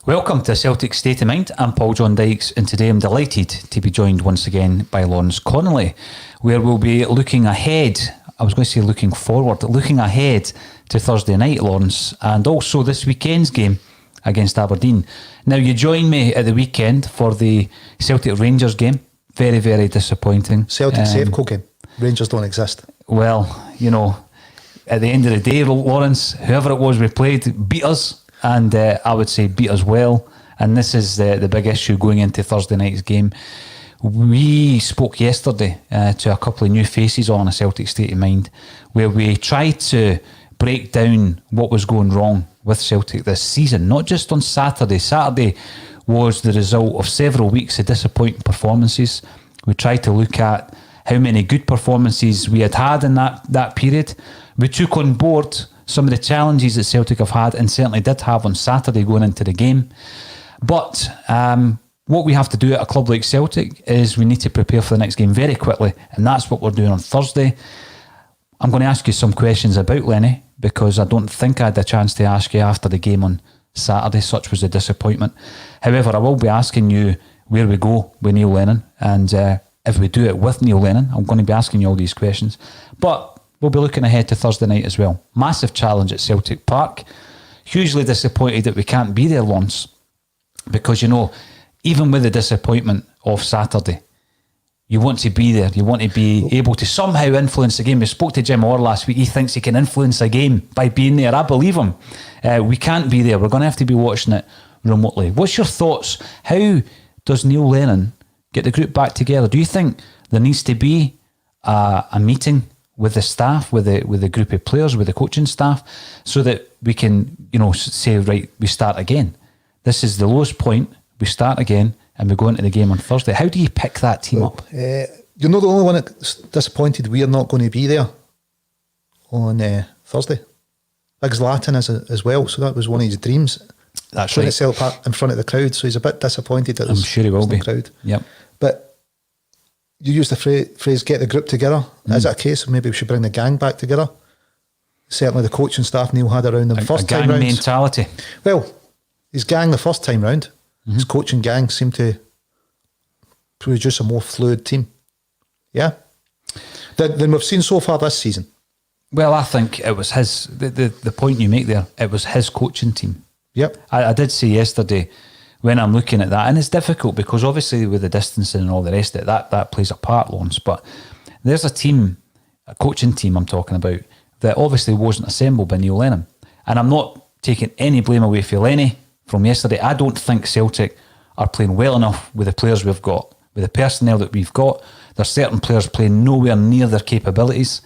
Welcome to Celtic State of Mind. I'm Paul John Dykes, and today I'm delighted to be joined once again by Lawrence Connolly, where we'll be looking ahead. I was going to say looking forward, looking ahead to Thursday night, Lawrence, and also this weekend's game against Aberdeen. Now, you joined me at the weekend for the Celtic Rangers game. Very, very disappointing. Celtic Safeco game. Rangers don't exist. Well, you know, at the end of the day, Lawrence, whoever it was we played beat us, and I would say beat us well. And this is the big issue going into Thursday night's game. We spoke yesterday to a couple of new faces on a Celtic State of Mind, where we tried to break down what was going wrong with Celtic this season, not just on Saturday. Saturday was the result of several weeks of disappointing performances. We tried to look at how many good performances we had in that period. We took on board some of the challenges that Celtic have had, and certainly did have on Saturday going into the game. But what we have to do at a club like Celtic is we need to prepare for the next game very quickly, and that's what we're doing on Thursday. I'm going to ask you some questions about Lenny, because I don't think I had a chance to ask you after the game on Saturday, such was the disappointment. However, I will be asking you where we go with Neil Lennon, and if we do it with Neil Lennon, I'm going to be asking you all these questions. But we'll be looking ahead to Thursday night as well. Massive challenge at Celtic Park. Hugely disappointed that we can't be there, Lawrence, because, you know, even with the disappointment of Saturday, you want to be there. You want to be able to somehow influence the game. We spoke to Jim Orr last week. He thinks he can influence a game by being there. I believe him. We can't be there. We're going to have to be watching it remotely. What's your thoughts? How does Neil Lennon get the group back together? Do you think there needs to be a meeting with the staff, with the group of players, with the coaching staff, so that we can, you know, say, right, we start again. This is the lowest point. We start again, and we go into the game on Thursday. How do you pick that team up? You're not the only one that's disappointed we're not going to be there on Thursday. Big Zlatan is as well, so that was one of his dreams. That's right. Celtic Park in front of the crowd, so he's a bit disappointed that I'm sure he will be. Crowd. Yep. But you use the phrase "get the group together." Is it a case of maybe we should bring the gang back together? Certainly, the coaching staff Neil had around them first time round. Gang mentality. Well, his gang the first time round, his coaching gang seemed to produce a more fluid team. Yeah, than we've seen so far this season. Well, I think it was his. The point you make there, it was his coaching team. Yep. I did say yesterday, when I'm looking at that, and it's difficult because obviously with the distancing and all the rest of it, that plays a part, Lawrence. But there's a coaching team I'm talking about, that obviously wasn't assembled by Neil Lennon. And I'm not taking any blame away for Lenny from yesterday. I don't think Celtic are playing well enough with the players we've got, with the personnel that we've got. There's certain players playing nowhere near their capabilities.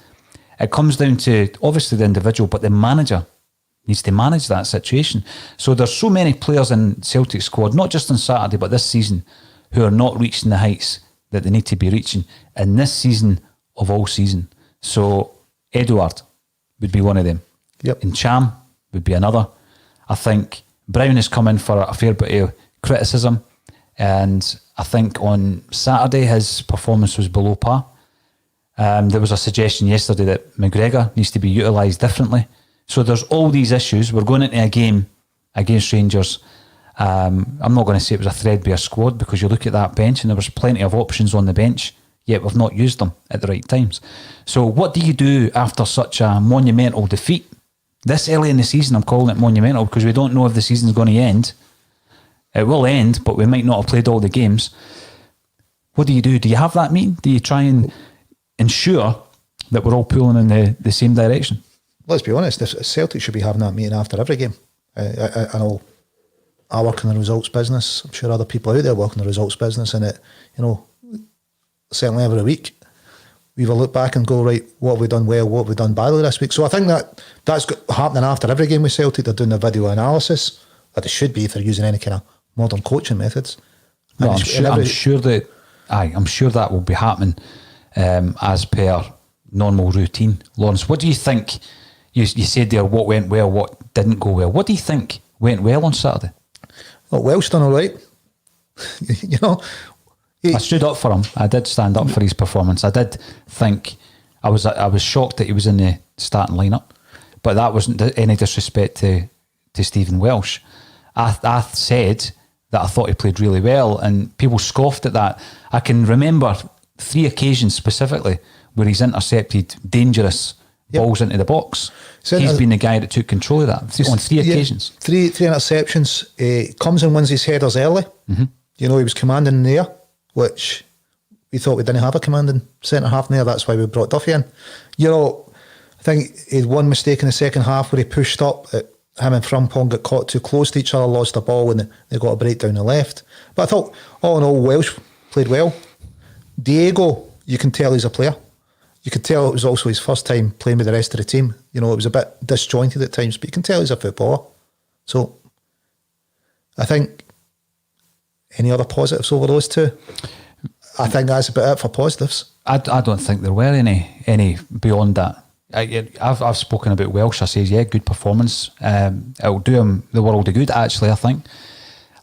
It comes down to obviously the individual, but the manager needs to manage that situation. So there's so many players in Celtic squad, not just on Saturday, but this season, who are not reaching the heights that they need to be reaching in this season of all season. So Edouard would be one of them. Yep. And Cham would be another. I think Brown has come in for a fair bit of criticism, and I think on Saturday his performance was below par. There was a suggestion yesterday that McGregor needs to be utilised differently. So there's all these issues. We're going into a game against Rangers. I'm not going to say it was a threadbare squad, because you look at that bench and there was plenty of options on the bench, yet we've not used them at the right times. So what do you do after such a monumental defeat? This early in the season, I'm calling it monumental because we don't know if the season's going to end. It will end, but we might not have played all the games. What do you do? Do you have that meeting? Do you try and ensure that we're all pulling in the same direction? Let's be honest, Celtic should be having that meeting after every game. I know I work in the results business. I'm sure other people out there work in the results business, and certainly every week we will look back and go, right, what have we done well, what have we done badly this week? So I think that's happening after every game with Celtic. They're doing a video analysis, that it should be if they're using any kind of modern coaching methods. No, I'm sure that will be happening as per normal routine. Lawrence, what do you think? You said there what went well, what didn't go well. What do you think went well on Saturday? Well, Welsh done all right. You know, I stood up for him. I did stand up for his performance. I did think I was shocked that he was in the starting lineup, but that wasn't any disrespect to Stephen Welsh. I said that I thought he played really well, and people scoffed at that. I can remember 3 occasions specifically where he's intercepted dangerous balls into the box. He's been the guy that took control of that on 3 occasions. Three interceptions. Comes and wins his headers early. You know, he was commanding in the air, which we thought we didn't have a commanding centre half in there. That's why we brought Duffy in. You know, I think he had one mistake in the second half where he pushed up. Him and Frimpong got caught too close to each other, lost the ball, and they got a break down the left. But I thought, all in all, Welsh played well. Diego, you can tell he's a player. You could tell it was also his first time playing with the rest of the team. You know, it was a bit disjointed at times, but you can tell he's a footballer. So, I think any other positives over those two? I think that's about it for positives. I don't think there were any beyond that. I've spoken about Welsh. I says, yeah, good performance. It'll do him the world of good, actually, I think.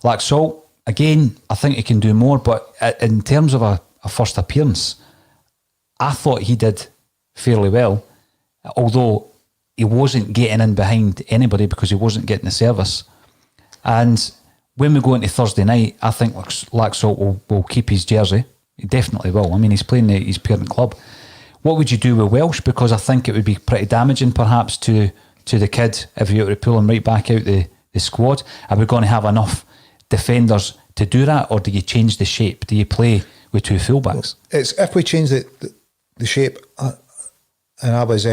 Like Salt, again, I think he can do more, but in terms of a first appearance, I thought he did fairly well, although he wasn't getting in behind anybody because he wasn't getting the service. And when we go into Thursday night, I think Laxalt will keep his jersey. He definitely will. I mean, he's playing his parent club. What would you do with Welsh? Because I think it would be pretty damaging perhaps to the kid if you were to pull him right back out the squad. Are we going to have enough defenders to do that, or do you change the shape? Do you play with 2 fullbacks? It's if we change the shape, and I was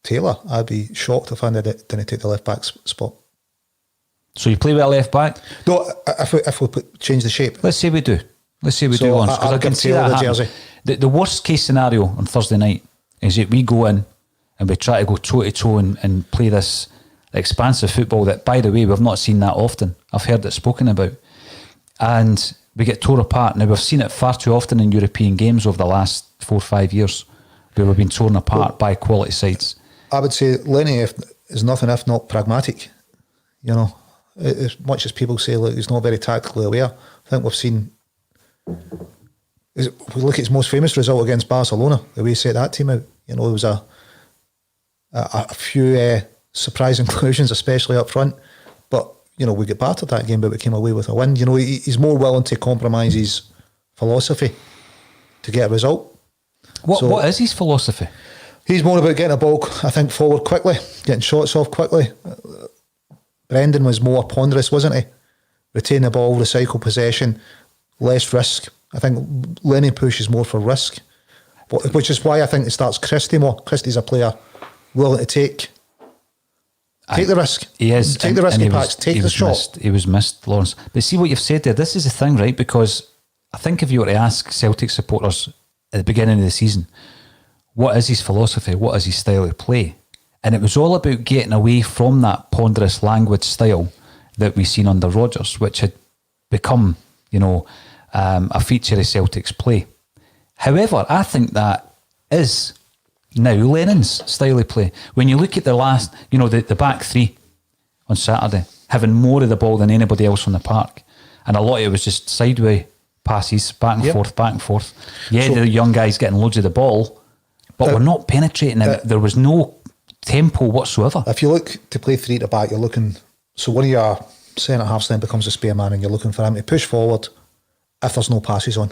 Taylor, I'd be shocked if I didn't take the left back spot. So you play with a left back? No, if we change the shape. Let's say we do. Do once. Because I can see that happen. The worst case scenario on Thursday night is that we go in and we try to go toe to toe and play this expansive football that, by the way, we've not seen that often. I've heard it spoken about. And we get tore apart. Now, we've seen it far too often in European games over the last 4 or 5 years where we've been torn apart by quality sides. I would say Lennon is nothing if not pragmatic. You know, as much as people say, look, he's not very tactically aware. I think we've seen... If we look at his most famous result against Barcelona, the way he set that team out, you know, there was a few surprising conclusions, especially up front. But, you know, we get battered that game, but we came away with a win. You know, he's more willing to compromise his philosophy to get a result. What is his philosophy? He's more about getting a ball, I think, forward quickly, getting shots off quickly. Brendan was more ponderous, wasn't he? Retain the ball, recycle possession, less risk. I think Lennon pushes more for risk, which is why I think it starts Christie more. Christie's a player willing to take the risk. He is. Take the risky patch, take the shot. He was missed, Lawrence. But see what you've said there, this is the thing, right? Because I think if you were to ask Celtic supporters at the beginning of the season, what is his philosophy? What is his style of play? And it was all about getting away from that ponderous language style that we've seen under Rodgers, which had become, you know, a feature of Celtic's play. However, I think that is now Lennon's style of play. When you look at the last, you know, the back three on Saturday, having more of the ball than anybody else on the park, and a lot of it was just sideways passes, back and forth. Yeah, so, the young guys getting loads of the ball, but we're not penetrating it. There was no tempo whatsoever. If you look to play 3 at the back, you're looking, so one of your centre halves then becomes a spare man and you're looking for him to push forward if there's no passes on.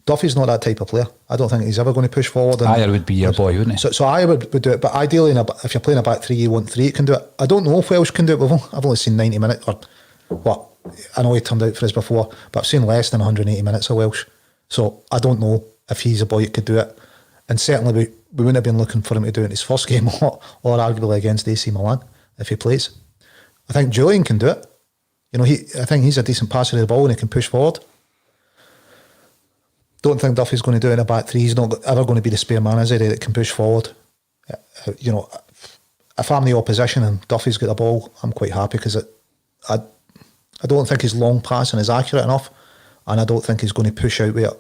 Duffy's not that type of player. I don't think he's ever going to push forward. Ayer would be your boy, wouldn't he? So Ayer would do it, but ideally, if you're playing a back 3, you want 3 that can do it. I don't know if Welsh can do it. I've only seen 90 minutes, or what? I know he turned out for us before, but I've seen less than 180 minutes of Welsh. So I don't know if he's a boy that could do it. And certainly we wouldn't have been looking for him to do it in his first game or arguably against AC Milan if he plays. I think Julian can do it. You know, I think he's a decent passer of the ball and he can push forward. Don't think Duffy's going to do it in a back 3. He's not ever going to be the spare man, is he, that can push forward. You know, if I'm the opposition and Duffy's got the ball, I'm quite happy because I don't think his long passing is accurate enough, and I don't think he's going to push out with it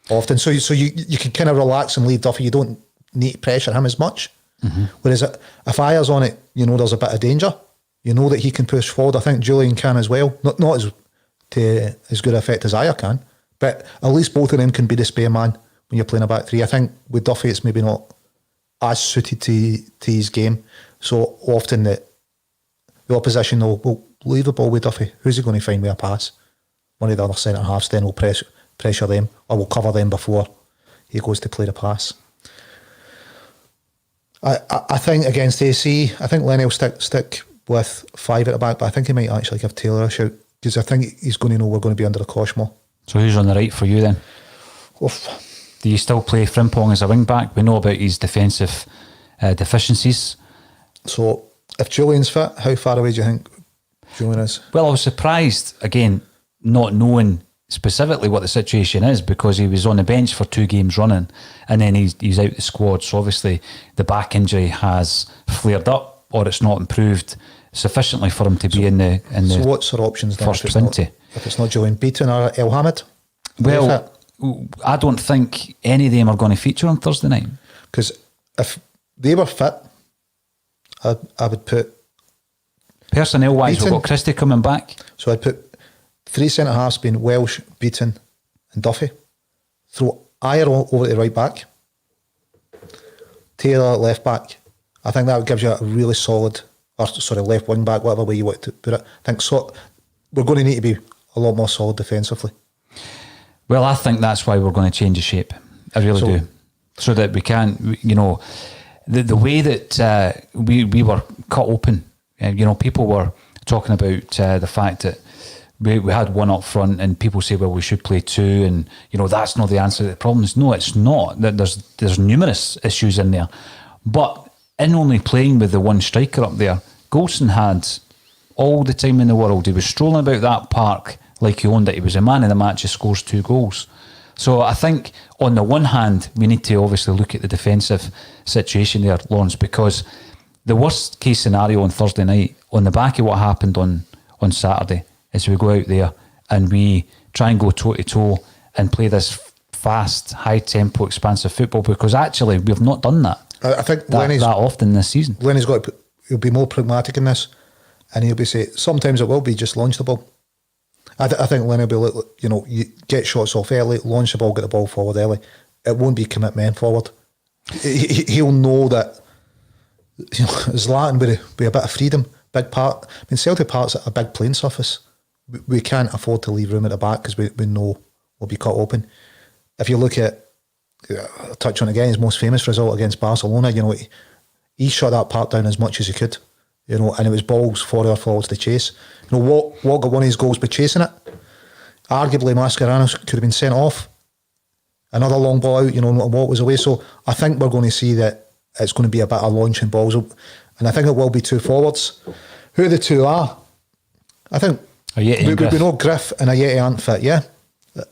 often. So you can kind of relax and leave Duffy. You don't need to pressure him as much. Mm-hmm. Whereas if Ayer's on it, you know there's a bit of danger. You know that he can push forward. I think Julian can as well. Not as good effect as Ayer can, but at least both of them can be the spare man when you're playing a back 3. I think with Duffy it's maybe not as suited to his game. So often that the opposition will leave the ball with Duffy. Who's he going to find with a pass? One of the other centre halves then will pressure them, or will cover them before he goes to play the pass. I think against AC, I think Lennon will stick with 5 at the back, but I think he might actually give Taylor a shout, because I think he's going to know we're going to be under the cosh more. So who's on the right for you then? Oof. Do you still play Frimpong as a wing back? We know about his defensive deficiencies. So if Julian's fit, how far away do you think Julian is? Well, I was surprised, again, not knowing specifically what the situation is, because he was on the bench for 2 games running and then he's out the squad. So obviously the back injury has flared up, or it's not improved sufficiently for him to be in the So what's our options then first 20? If it's not Julian, Beaton or El Hamid? Well, I don't think any of them are going to feature on Thursday night. Because if they were fit, I would put... Personnel-wise, Beaton, we've got Christie coming back. So I'd put 3 centre-halves being Welsh, Beaton and Duffy. Throw Ayer over to the right back. Taylor at left back. I think that gives you a really solid, left wing back, whatever way you want to put it. I think we're going to need to be a lot more solid defensively. Well, I think that's why we're going to change the shape. I really do. So that we can, the way that we were cut open, people were talking about the fact that we had 1 up front, and people say, well, we should play 2, and that's not the answer to the problems. No, it's not. There's numerous issues in there, but in only playing with the 1 striker up there, Goldson had all the time in the world. He was strolling about that park like he owned it. He was a man of the match. He scores 2 goals. So I think on the one hand, we need to obviously look at the defensive situation there, Lawrence, because the worst case scenario on Thursday night, on the back of what happened on Saturday, is we go out there and we try and go toe-to-toe and play this fast, high-tempo, expansive football, because actually we've not done that. I think that often this season. Lenny's he'll be more pragmatic in this, and he'll be saying sometimes it will be just launch the ball. I think Lenny will be you get shots off early, launch the ball, get the ball forward early. It won't be commit men forward. He'll know that Zlatan would be a bit of freedom, big part. I mean, Celtic Park's a big playing surface. We can't afford to leave room at the back because we know we'll be cut open. If you look at, I'll touch on again, his most famous result against Barcelona, he shut that part down as much as he could, and it was balls forwards to chase. What got one of his goals by chasing it? Arguably, Mascherano could have been sent off. Another long ball out, what was away. So I think we're going to see that it's going to be a bit of launching balls, and I think it will be 2 forwards. Who the 2 are? I think we know Griff and Ayeti aren't fit, yeah?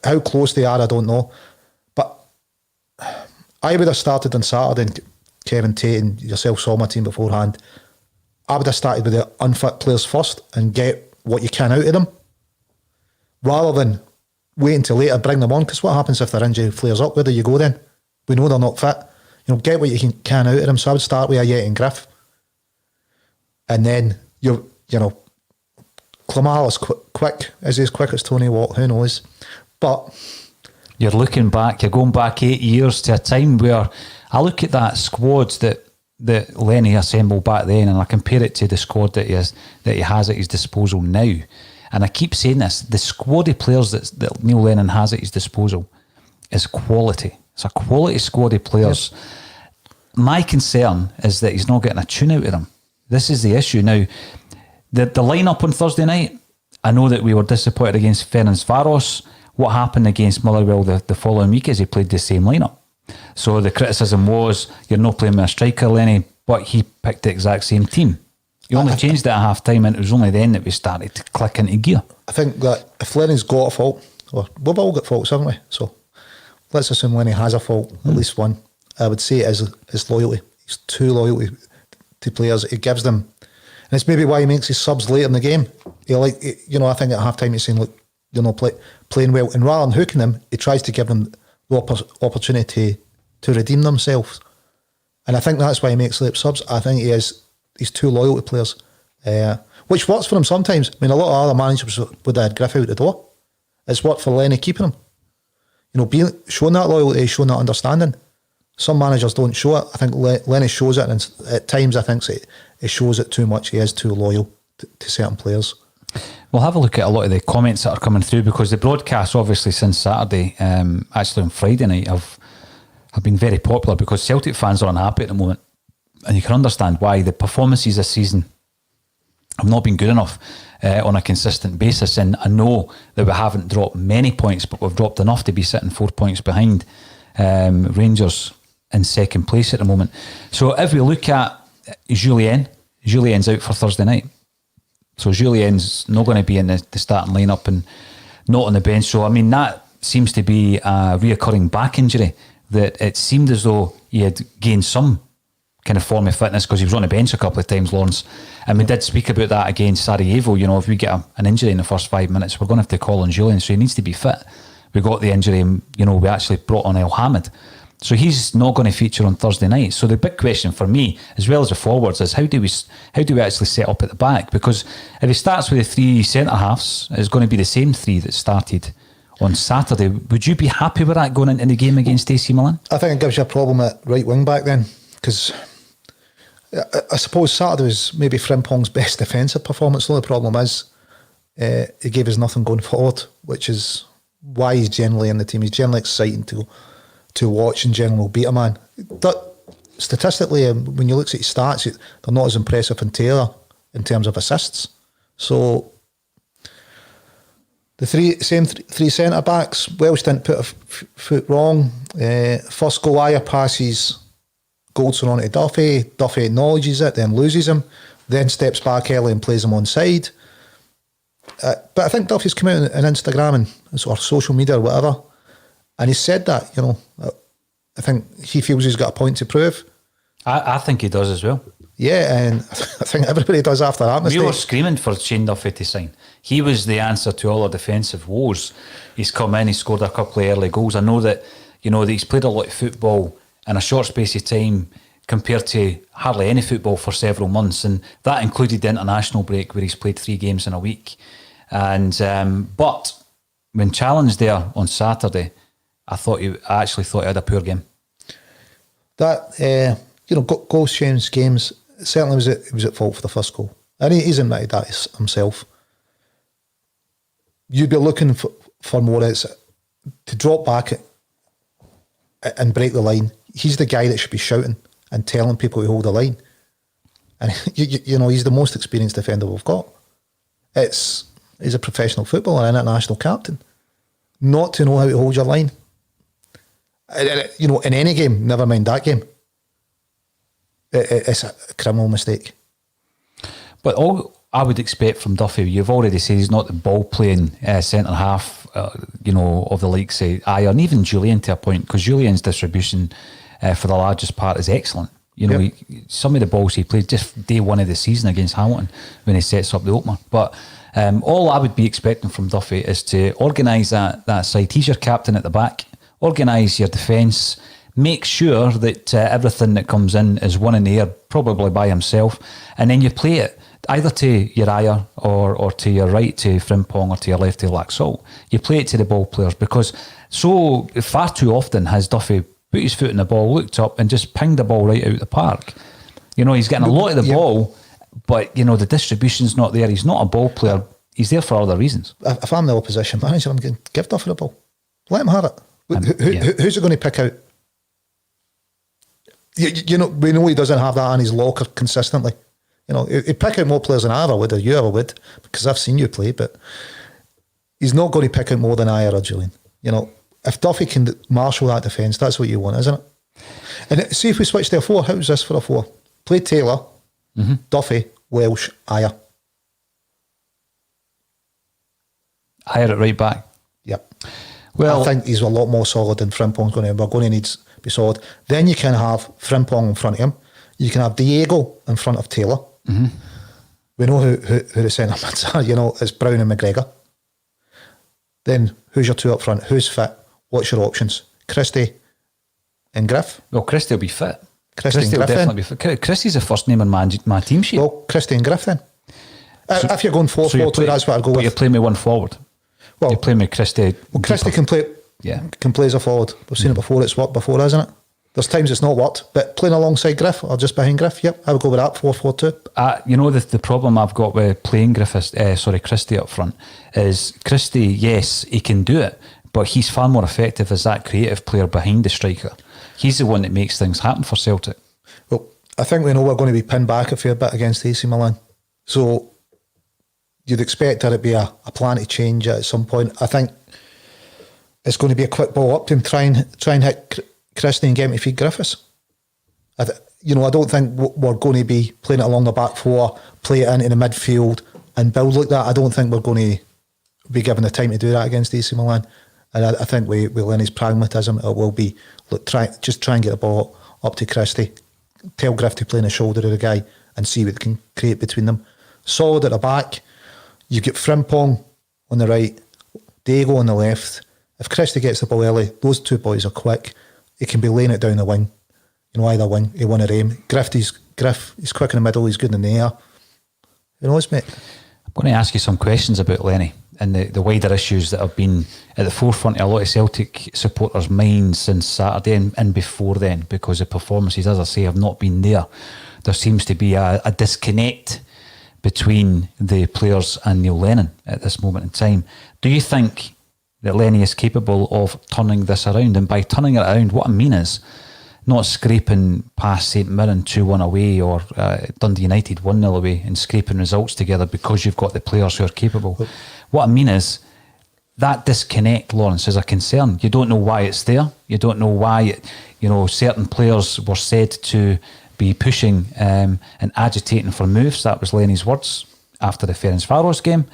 How close they are, I don't know. But I would have started on Saturday, and Kevin Tate and yourself saw my team beforehand. I would have started with the unfit players first and get what you can out of them, rather than wait until later, bring them on, because what happens if their injury flares up? Where do you go then? We know they're not fit. Get what you can out of them. So I would start with Ayeti and Griff. And then, Klimala's quick. Is he as quick as Tony Watt? Who knows? But you're looking back, you're going back 8 years to a time where I look at that squad that Lenny assembled back then, and I compare it to the squad that he has at his disposal now. And I keep saying this, the squad of players that Neil Lennon has at his disposal is quality. It's a quality squad of players. Yep. My concern is that he's not getting a tune out of them. This is the issue. Now, the lineup on Thursday night, I know that we were disappointed against Ferencvaros. What happened against Motherwell the following week is he played the same lineup. So the criticism was, you're not playing with a striker, Lenny, but he picked the exact same team. He only changed it at half time, and it was only then that we started to click into gear. I think that if Lenny's got a fault, well, we've all got faults, haven't we? So let's assume Lenny has a fault, at least one. I would say it is his loyalty. He's too loyal to players. He gives them, and it's maybe why he makes his subs late in the game. I think at half time he's saying, look, you're not playing well, and rather than hooking them, he tries to give them the opportunity to redeem themselves. And I think that's why he makes late subs. I think he's too loyal to players, which works for him sometimes. I mean, a lot of other managers would have had Griff out the door. It's worked for Lenny keeping him. Showing that loyalty, showing that understanding. Some managers don't show it. I think Lenny shows it, and at times I think he shows it too much. He is too loyal to certain players. We'll have a look at a lot of the comments that are coming through, because the broadcasts, obviously, since Saturday, actually on Friday night, have been very popular, because Celtic fans are unhappy at the moment. And you can understand why. The performances this season have not been good enough on a consistent basis. And I know that we haven't dropped many points, but we've dropped enough to be sitting 4 points behind Rangers in second place at the moment. So if we look at Julien's out for Thursday night. So Julien's not going to be in the starting lineup and not on the bench. So, I mean, that seems to be a reoccurring back injury, that it seemed as though he had gained some kind of form of fitness, because he was on the bench a couple of times, Lawrence. And we did speak about that against Sarajevo. You know, if we get an injury in the first 5 minutes, we're going to have to call on Julian. So he needs to be fit. We got the injury, and, you know, we actually brought on El Hamid. So he's not going to feature on Thursday night. So the big question for me, as well as the forwards, is how do we actually set up at the back? Because if he starts with the 3 centre halves, it's going to be the same 3 that started on Saturday. Would you be happy with that going into the game against AC Milan? I think it gives you a problem at right wing back then, because I suppose Saturday was maybe Frimpong's best defensive performance. The only problem is he gave us nothing going forward, which is why he's generally in the team. He's generally exciting to watch, and generally will beat a man. Statistically, when you look at his stats, they're not as impressive in Taylor in terms of assists. So the same three centre backs. Welsh didn't put a foot wrong. First goal, Ayer passes Goldson onto Duffy. Duffy acknowledges it, then loses him, then steps back early and plays him onside. But I think Duffy's come out on Instagram or social media or whatever, and he said that, you know, I think he feels he's got a point to prove. I think he does as well. Yeah, and I think everybody does after that mistake. We were screaming for Shane Duffy to sign. He was the answer to all our defensive woes. He's come in, he's scored a couple of early goals. I know that, you know, that he's played a lot of football in a short space of time compared to hardly any football for several months, and that included the international break where he's played 3 games in a week. And but when challenged there on Saturday, I actually thought he had a poor game. That goals change games. Certainly was at fault for the first goal, and he's admitted that himself. You'd be looking for more. It's to drop back and break the line. He's the guy that should be shouting and telling people to hold the line. And you know, he's the most experienced defender we've got. He's a professional footballer, an international captain. Not to know how to hold your line, you know, in any game, never mind that game, it's a criminal mistake. But all I would expect from Duffy, you've already said he's not the ball playing centre half, you know, of the league, say Ayer, and even Julian to a point, because Julian's distribution for the largest part is excellent. You know, some of the balls he played just day one of the season against Hamilton when he sets up the opener. But all I would be expecting from Duffy is to organise that side. He's your captain at the back. Organise your defence. Make sure that everything that comes in is won in the air, probably by himself, and then you play it either to your Ayer or to your right to Frimpong or to your left to Laxalt. You play it to the ball players, because so far too often has Duffy put his foot in the ball, looked up and just pinged the ball right out the park. You know, he's getting a lot of the ball, but, you know, the distribution's not there. He's not a ball player. He's there for other reasons. If I'm the opposition manager, I'm going to give Duffy the ball. Let him have it. Who's it going to pick out? You know, we know he doesn't have that in his locker consistently. You know, he'd pick out more players than I ever would, or you ever would, because I've seen you play, but he's not going to pick out more than Ayer or Julian. You know, if Duffy can marshal that defence, that's what you want, isn't it? And see if we switch to a 4, how's this for a 4? Play Taylor, Duffy, Welsh, Ayer. Ayer at right back. Yep. Well, I think he's a lot more solid than Frimpong's going to be. We're going to need to be solid. Then you can have Frimpong in front of him. You can have Diego in front of Taylor. Mm-hmm. We know who the centre mids are. You know, it's Brown and McGregor. Then who's your 2 up front? Who's fit? What's your options? Christie and Griff? Well, Christie will be fit. Christie will definitely be fit. Christie's the first name on my team sheet. Well, Christie and Griff then. So, if you're going 4-4-2, that's what I'll go with. But you're playing with one forward. Well, you're playing with Christie. Well, Christie can play. Yeah, can play as a forward. We've seen it before. It's worked before, hasn't it? There's times it's not worked, but playing alongside Griff or just behind Griff, yep, I would go with that 4-4-2. You know, the problem I've got with playing Christie up front is Christie, yes, he can do it, but he's far more effective as that creative player behind the striker. He's the one that makes things happen for Celtic. Well, I think we know we're going to be pinned back a fair bit against AC Milan. So you'd expect there to be a plan to change at some point. I think it's going to be a quick ball up to him, try and hit Christie and get him to feed Griffiths. I don't think we're going to be playing it along the back four, play it into the midfield and build like that. I don't think we're going to be given the time to do that against AC Milan. And I think with Lenny's pragmatism, it will be try and get the ball up to Christie, tell Griff to play on the shoulder of the guy and see what they can create between them. Solid at the back. You get Frimpong on the right, Diego on the left. If Christie gets the ball early, those two boys are quick. He can be laying it down the wing. Either wing, he won a aim. Griff, he's quick in the middle, he's good in the air. Who knows, mate? I'm going to ask you some questions about Lenny and the wider issues that have been at the forefront of a lot of Celtic supporters' minds since Saturday and before then, because the performances, as I say, have not been there. There seems to be a disconnect between the players and Neil Lennon at this moment in time. Do you think that Lenny is capable of turning this around? And by turning it around, what I mean is not scraping past St Mirren 2-1 away or Dundee United 1-0 away and scraping results together because you've got the players who are capable. What I mean is that disconnect, Lawrence, is a concern. You don't know why it's there. You don't know why certain players were said to be pushing and agitating for moves. That was Lenny's words after the Ferencváros game.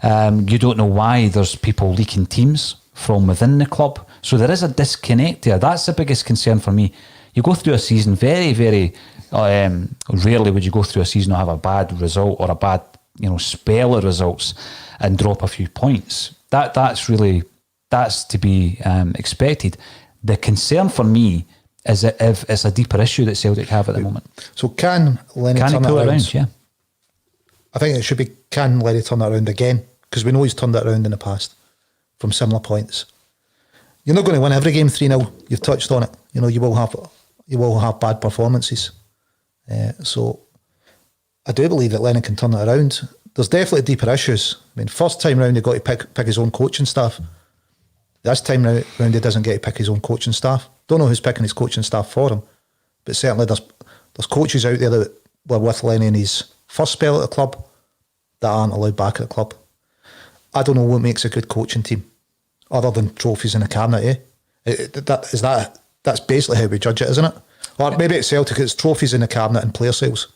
You don't know why there's people leaking teams from within the club. So there is a disconnect there. That's the biggest concern for me. You go through a season, very, very rarely would you go through a season or have a bad result or a bad spell of results and drop a few points. That's to be expected. The concern for me is that if it's a deeper issue that Celtic have at the moment. So can Lenny turn it around? Yeah. I think it should be, can Lenny turn it around again? Because we know he's turned it around in the past from similar points. You're not going to win every game 3-0. You've touched on it. You will have bad performances. So I do believe that Lennon can turn it around. There's definitely deeper issues. I mean, first time round he got to pick his own coaching staff. This time round he doesn't get to pick his own coaching staff. Don't know who's picking his coaching staff for him, but certainly there's coaches out there that were with Lenny in his first spell at the club that aren't allowed back at the club. I don't know what makes a good coaching team other than trophies in the cabinet, That's basically how we judge it, isn't it? Or maybe at Celtic it's trophies in the cabinet and player sales.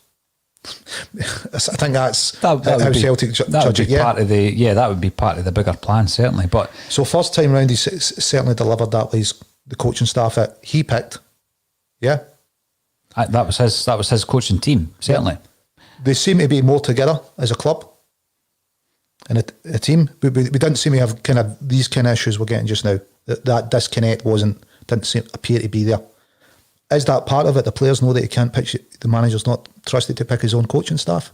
I think that's how Celtic judge it. That would be part of the bigger plan, certainly. But so first time round, he certainly delivered that with the coaching staff that he picked. Yeah, that was his coaching team, certainly. Yeah. They seem to be more together as a club and a team. We didn't seem to have these kind of issues we're getting just now. That disconnect didn't appear to be there. Is that part of it? The players know that he can't pick, the manager's not trusted to pick his own coaching staff.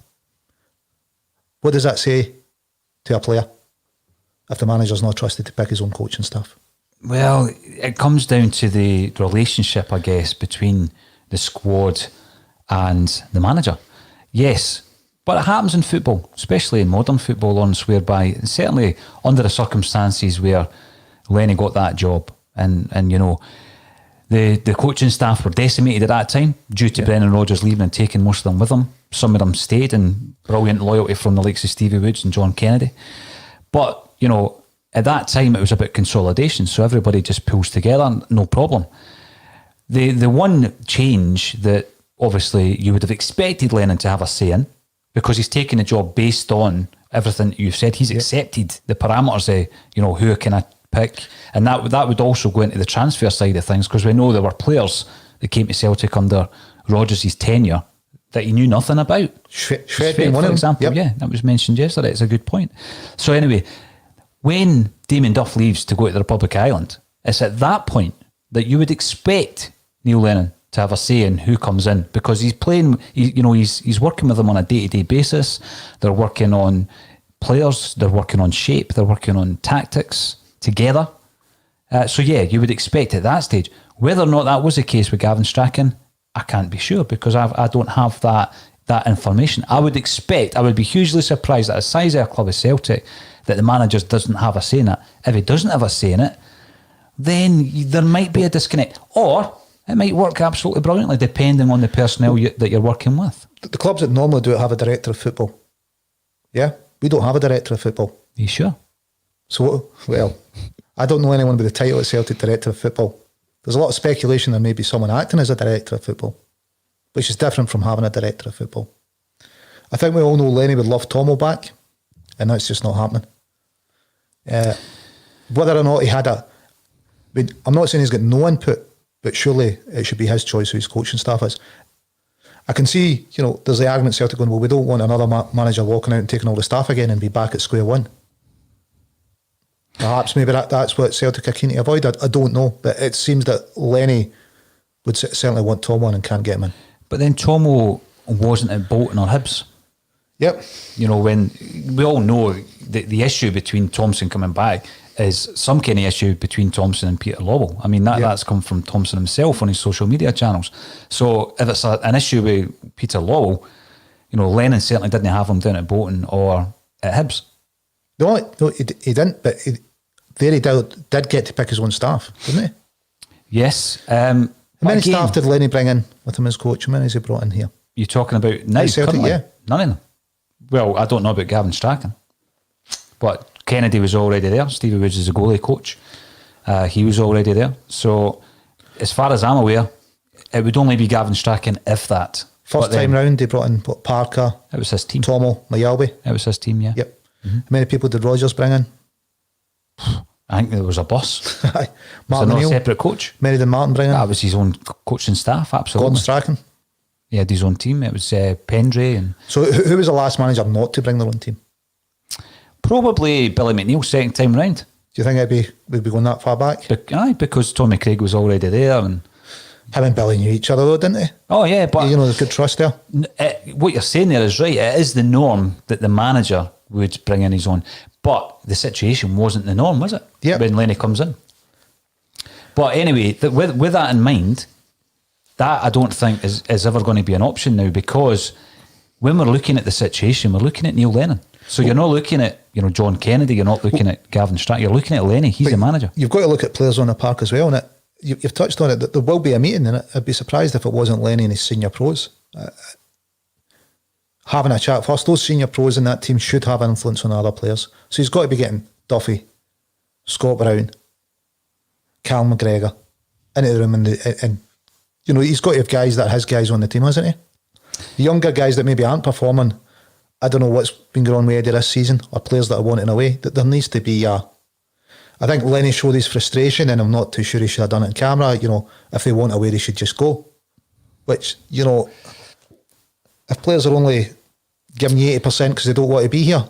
What does that say to a player if the manager's not trusted to pick his own coaching staff? Well, it comes down to the relationship, I guess, between the squad and the manager. Yes, but it happens in football, especially in modern football, Lawrence, whereby certainly under the circumstances where Lenny got that job and the coaching staff were decimated at that time due to Brendan Rodgers leaving and taking most of them with him. Some of them stayed, and brilliant loyalty from the likes of Stevie Woods and John Kennedy. But, at that time it was about consolidation, so everybody just pulls together, no problem. The one change that obviously you would have expected Lennon to have a say in, because he's taken the job based on everything that you've said, he's accepted the parameters of, who can I pick, and that would also go into the transfer side of things, because we know there were players that came to Celtic under Rodgers' tenure that he knew nothing about. Shred, for example, that was mentioned yesterday. It's a good point. So anyway, when Damien Duff leaves to go to the Republic of Ireland, it's at that point that you would expect Neil Lennon to have a say in who comes in, because he's playing, he's working with them on a day-to-day basis. They're working on players, they're working on shape, they're working on tactics together. So yeah, you would expect at that stage. Whether or not that was the case with Gavin Strachan, I can't be sure because I don't have that information. I would be hugely surprised at the size of a club of Celtic that the manager doesn't have a say in it. If he doesn't have a say in it, then there might be a disconnect. Or it might work absolutely brilliantly depending on the personnel that you're working with. The clubs that normally do it have a director of football. Yeah? We don't have a director of football. Are you sure? So, well, I don't know anyone with the title of Celtic Director of Football. There's a lot of speculation there may be someone acting as a director of football, which is different from having a director of football. I think we all know Lenny would love Tomo back, and that's just not happening. Whether or not he had I'm not saying he's got no input, but surely it should be his choice who his coaching staff is. I can see, there's the argument Celtic going, well, we don't want another manager walking out and taking all the staff again and be back at square one. Perhaps maybe that's what Celtic are keen to avoid. I don't know, but it seems that Lenny would certainly want Tom on and can't get him in. But then Tomo wasn't at Bolton or Hibs. Yep. When we all know the issue between Thompson coming back is some kind of issue between Thompson and Peter Lawwell. I mean, that's come from Thompson himself on his social media channels. So if it's an issue with Peter Lawwell, Lennon certainly didn't have him down at Bolton or at Hibs. No, he didn't, but he did get to pick his own staff, didn't he? Yes. How many staff did Lenny bring in with him as coach? How many has he brought in here? You're talking about now, Celtic, currently? Yeah. None of them. Well, I don't know about Gavin Strachan, but Kennedy was already there. Stevie Woods is a goalie coach. He was already there. So as far as I'm aware, it would only be Gavin Strachan if that. First time round, they brought in Parker. It was his team. Tomo, Mayalbi. It was his team, yeah. Yep. Mm-hmm. How many people did Rogers bring in? I think there was a bus. Martin was there not O'Neill? a separate coach? Many did Martin bring in? That was his own coaching staff, absolutely. Gordon Strachan? He had his own team. It was Pendray. And so who was the last manager not to bring their own team? Probably Billy McNeil, second time round. Do you think we'd be going that far back? Because Tommy Craig was already there. And him and Billy knew each other though, didn't they? Oh yeah, but there's good trust there. What you're saying there is right. It is the norm that the manager would bring in his own, but the situation wasn't the norm, was it? Yeah. When Lenny comes in. But anyway, with that in mind, that I don't think is ever going to be an option now, because when we're looking at the situation, we're looking at Neil Lennon. So you're not looking at John Kennedy, you're not looking at Gavin Strachan, you're looking at Lenny. He's the manager. You've got to look at players on the park as well, and you've touched on it, that there will be a meeting, and I'd be surprised if it wasn't Lenny and his senior pros having a chat. First, those senior pros in that team should have influence on other players. So he's got to be getting Duffy, Scott Brown, Cal McGregor into the room, and he's got to have guys that are his guys on the team, hasn't he? The younger guys that maybe aren't performing, I don't know what's been going on with Eddie this season, or players that are wanting away, that there needs to be I think Lenny showed his frustration, and I'm not too sure he should have done it in camera. If they want away, they should just go. Which, if players are only giving you 80% because they don't want to be here,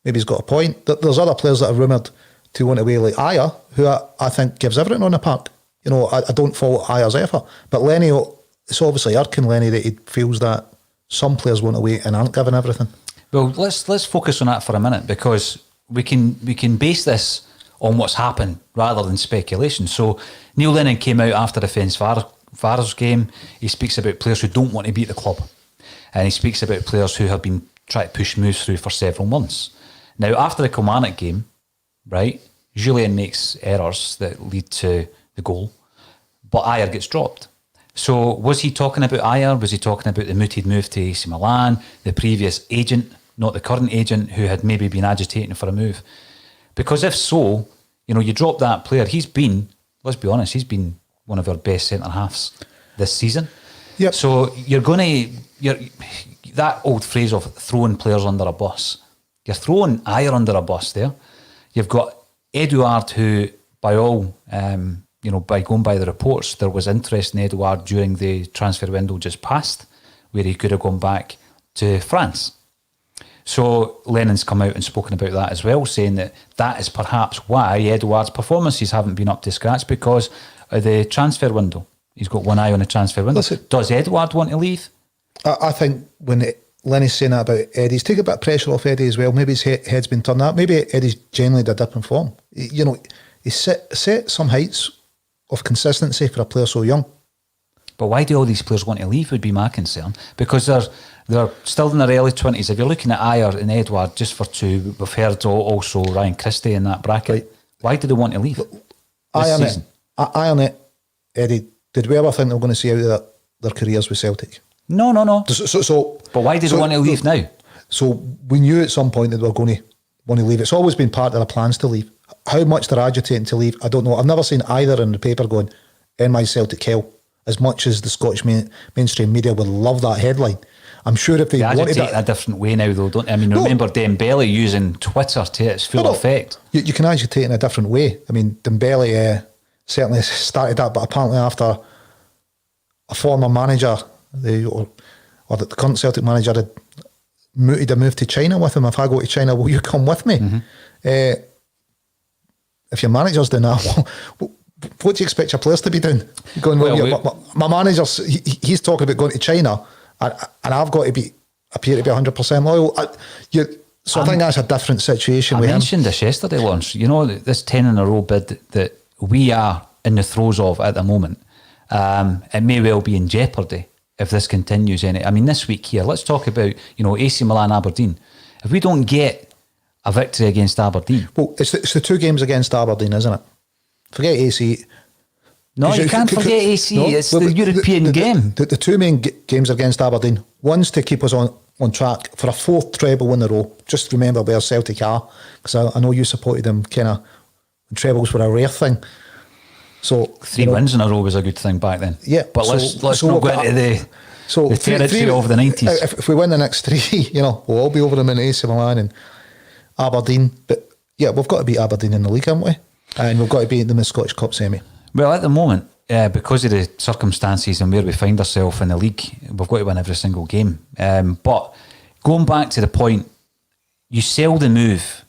maybe he's got a point. There's other players that are rumoured to want away, like Ayer, who I think gives everything on the park. I don't fault Ayer's effort, but Lenny, it's obviously irking Lenny that he feels that some players want away and aren't giving everything. Well, let's focus on that for a minute, because we can base this on what's happened rather than speculation. So Neil Lennon came out after the Ferencváros game. He speaks about players who don't want to be at the club, and he speaks about players who have been trying to push moves through for several months. Now, after the Kilmarnock game, right, Julian makes errors that lead to the goal, but Ayer gets dropped. So was he talking about Ayer? Was he talking about the mooted move to AC Milan, the previous agent, not the current agent, who had maybe been agitating for a move? Because if so, you drop that player. He's been, let's be honest, he's been one of our best centre-halves this season. Yep. So that old phrase of throwing players under a bus, you're throwing Ayer under a bus there. You've got Eduard, who by all, by going by the reports, there was interest in Eduard during the transfer window just passed, where he could have gone back to France. So Lennon's come out and spoken about that as well, saying that is perhaps why Eduard's performances haven't been up to scratch, because of the transfer window. He's got one eye on the transfer window. Listen, does Eduard want to leave? I think when Lenny's saying that about Eddie, he's taking a bit of pressure off Eddie as well. Maybe his head's been turned up. Maybe Eddie's genuinely had a dip in form. he set some heights of consistency for a player so young. But why do all these players want to leave would be my concern. Because they're still in their early 20s. If you're looking at Ayer and Edouard, just for two, we've heard also Ryan Christie in that bracket. Right. Why do they want to leave this season? Eddie, did we ever think they were going to see out their careers with Celtic? No. But why do they want to leave now? So we knew at some point that they were going to want to leave. It's always been part of their plans to leave. How much they're agitating to leave, I don't know. I've never seen either in the paper going, "In my Celtic hell," as much as the Scottish mainstream media would love that headline. I'm sure if they wanted it a different way now, though, don't they? I mean, remember Dembele using Twitter to its full effect. You can agitate in a different way. I mean, Dembele certainly started that, but apparently after a former manager, or the current Celtic manager, had mooted a move to China with him. If I go to China, will you come with me? Mm-hmm. If your manager's doing that, what do you expect your players to be doing? Going, my manager's, he's talking about going to China, and I've got to appear to be 100% loyal. I think that's a different situation. I mentioned this yesterday, Lawrence. You know, this 10 in a row bid that we are in the throes of at the moment, it may well be in jeopardy if this continues. I mean, this week here, let's talk about, AC Milan, Aberdeen. If we don't get a victory against Aberdeen. Well, it's the two games against Aberdeen, isn't it? Forget AC. No, you can't forget AC. No, it's the European game. The two main games against Aberdeen. One's to keep us on track for a fourth treble in a row. Just remember where Celtic are, because I know you supported them. Kind of trebles were a rare thing. So 3 wins in a row was a good thing back then. Yeah, but let's not go into the territory of the 90s. If we win the next three, we'll all be over them in AC Milan and Aberdeen. But yeah, we've got to beat Aberdeen in the league, haven't we? And we've got to beat them in the Scottish Cup semi. Well, at the moment, because of the circumstances and where we find ourselves in the league, we've got to win every single game. But going back to the point, you seldom move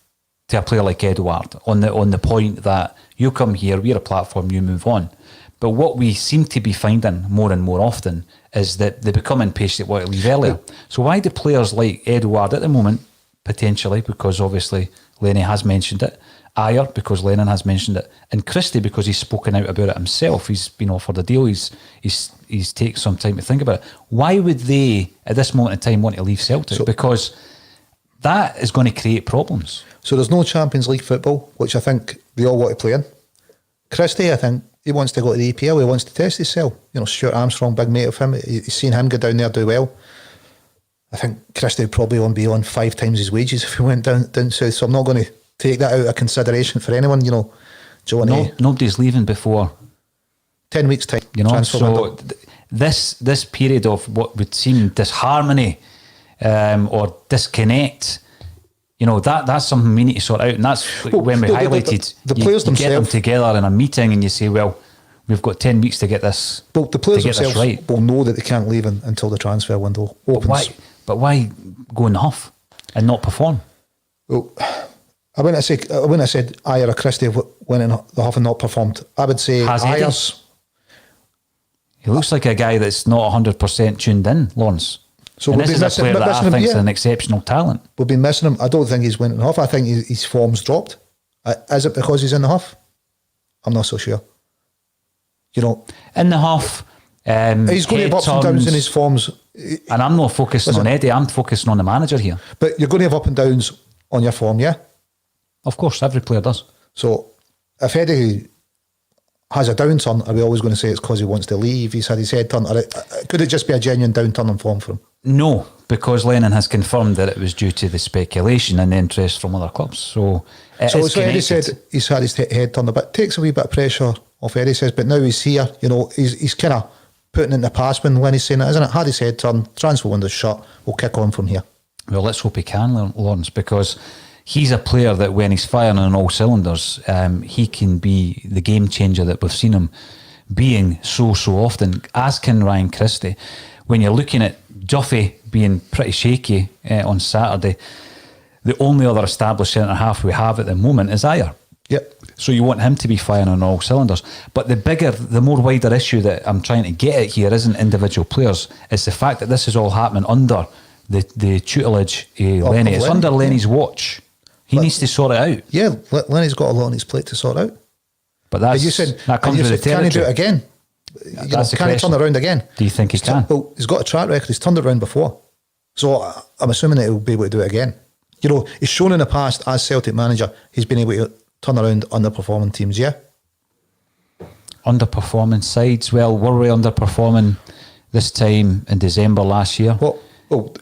to a player like Edouard on the point that you come here, we're a platform, you move on. But what we seem to be finding more and more often is that they become impatient, want to leave earlier. So why do players like Edouard at the moment, potentially, because obviously Lenny has mentioned it, Ayer because Lennon has mentioned it, and Christie because he's spoken out about it himself, he's been offered a deal, he's taken some time to think about it. Why would they at this moment in time want to leave Celtic? Because that is going to create problems. So there's no Champions League football, which I think they all want to play in. Christie, I think he wants to go to the EPL, he wants to test himself. Stuart Armstrong, big mate of him, he's seen him go down there do well. I think Christie would probably be on 5 times his wages if he went down south, so I'm not going to take that out of consideration for anyone. Nobody's leaving before 10 weeks time. So this period of what would seem disharmony or disconnect, that's something we need to sort out, and that's when we highlighted the players you get them together in a meeting and you say, well, we've got 10 weeks to get this. Well, the players themselves will know that they can't leave until the transfer window opens. But why go in the huff and not perform? Well, I wouldn't have said Ayer or Christie went in the huff and not performed. I would say Ayer's. He looks like a guy that's not 100% tuned in, Lawrence. So this is a player that I think is an exceptional talent. We've been missing him. I don't think he's went in the huff. I think his form's dropped. Is it because he's in the huff? I'm not so sure. In the huff, he's going to have ups and downs in his forms. And I'm not focusing on Eddie, I'm focusing on the manager here. But you're going to have up and downs on your form, yeah? Of course, every player does. So if Eddie has a downturn, are we always going to say it's because he wants to leave, he's had his head turned, or could it just be a genuine downturn in form for him? No, because Lennon has confirmed that it was due to the speculation and the interest from other clubs. So Eddie said he's had his head turned a bit. Takes a wee bit of pressure off Eddie, says, but now he's here, he's kind of putting in the past when Lenny's saying it, isn't it? Had his head turned, transfer window's shut, we'll kick on from here. Well, let's hope he can, Lawrence, because he's a player that when he's firing on all cylinders, he can be the game changer that we've seen him being so often, as can Ryan Christie. When you're looking at Duffy being pretty shaky on Saturday, the only other established centre-half we have at the moment is Ayer. Yep. So you want him to be firing on all cylinders. But the more wider issue that I'm trying to get at here isn't individual players, it's the fact that this is all happening under the tutelage of Lenny. It's under Lenny's watch. He needs to sort it out. Yeah, Lenny's got a lot on his plate to sort out. But that's, you said, that comes and you with the said, can he do territory. it again? That's the can he question. turn it around again? Do you think he can? Well, he's got a track record. He's turned it around before. So I'm assuming that he'll be able to do it again. He's shown in the past as Celtic manager, he's been able to turn around underperforming teams, yeah? Underperforming sides. Well, were we underperforming this time in December last year? Well,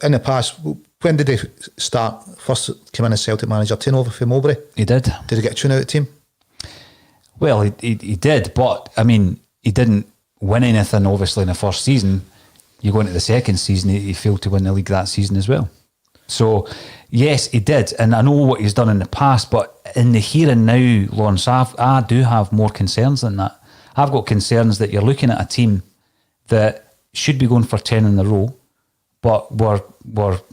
in the past, when did he start? First came in as Celtic manager, taking over from Mowbray. He did. Did he get a tune out of the team? Well, he did, but I mean, he didn't win anything obviously in the first season. You go into the second season, he failed to win the league that season as well. So, yes, he did. And I know what he's done in the past, but in the here and now, Lawrence, I do have more concerns than that. I've got concerns that you're looking at a team that should be going for 10 in a row, but were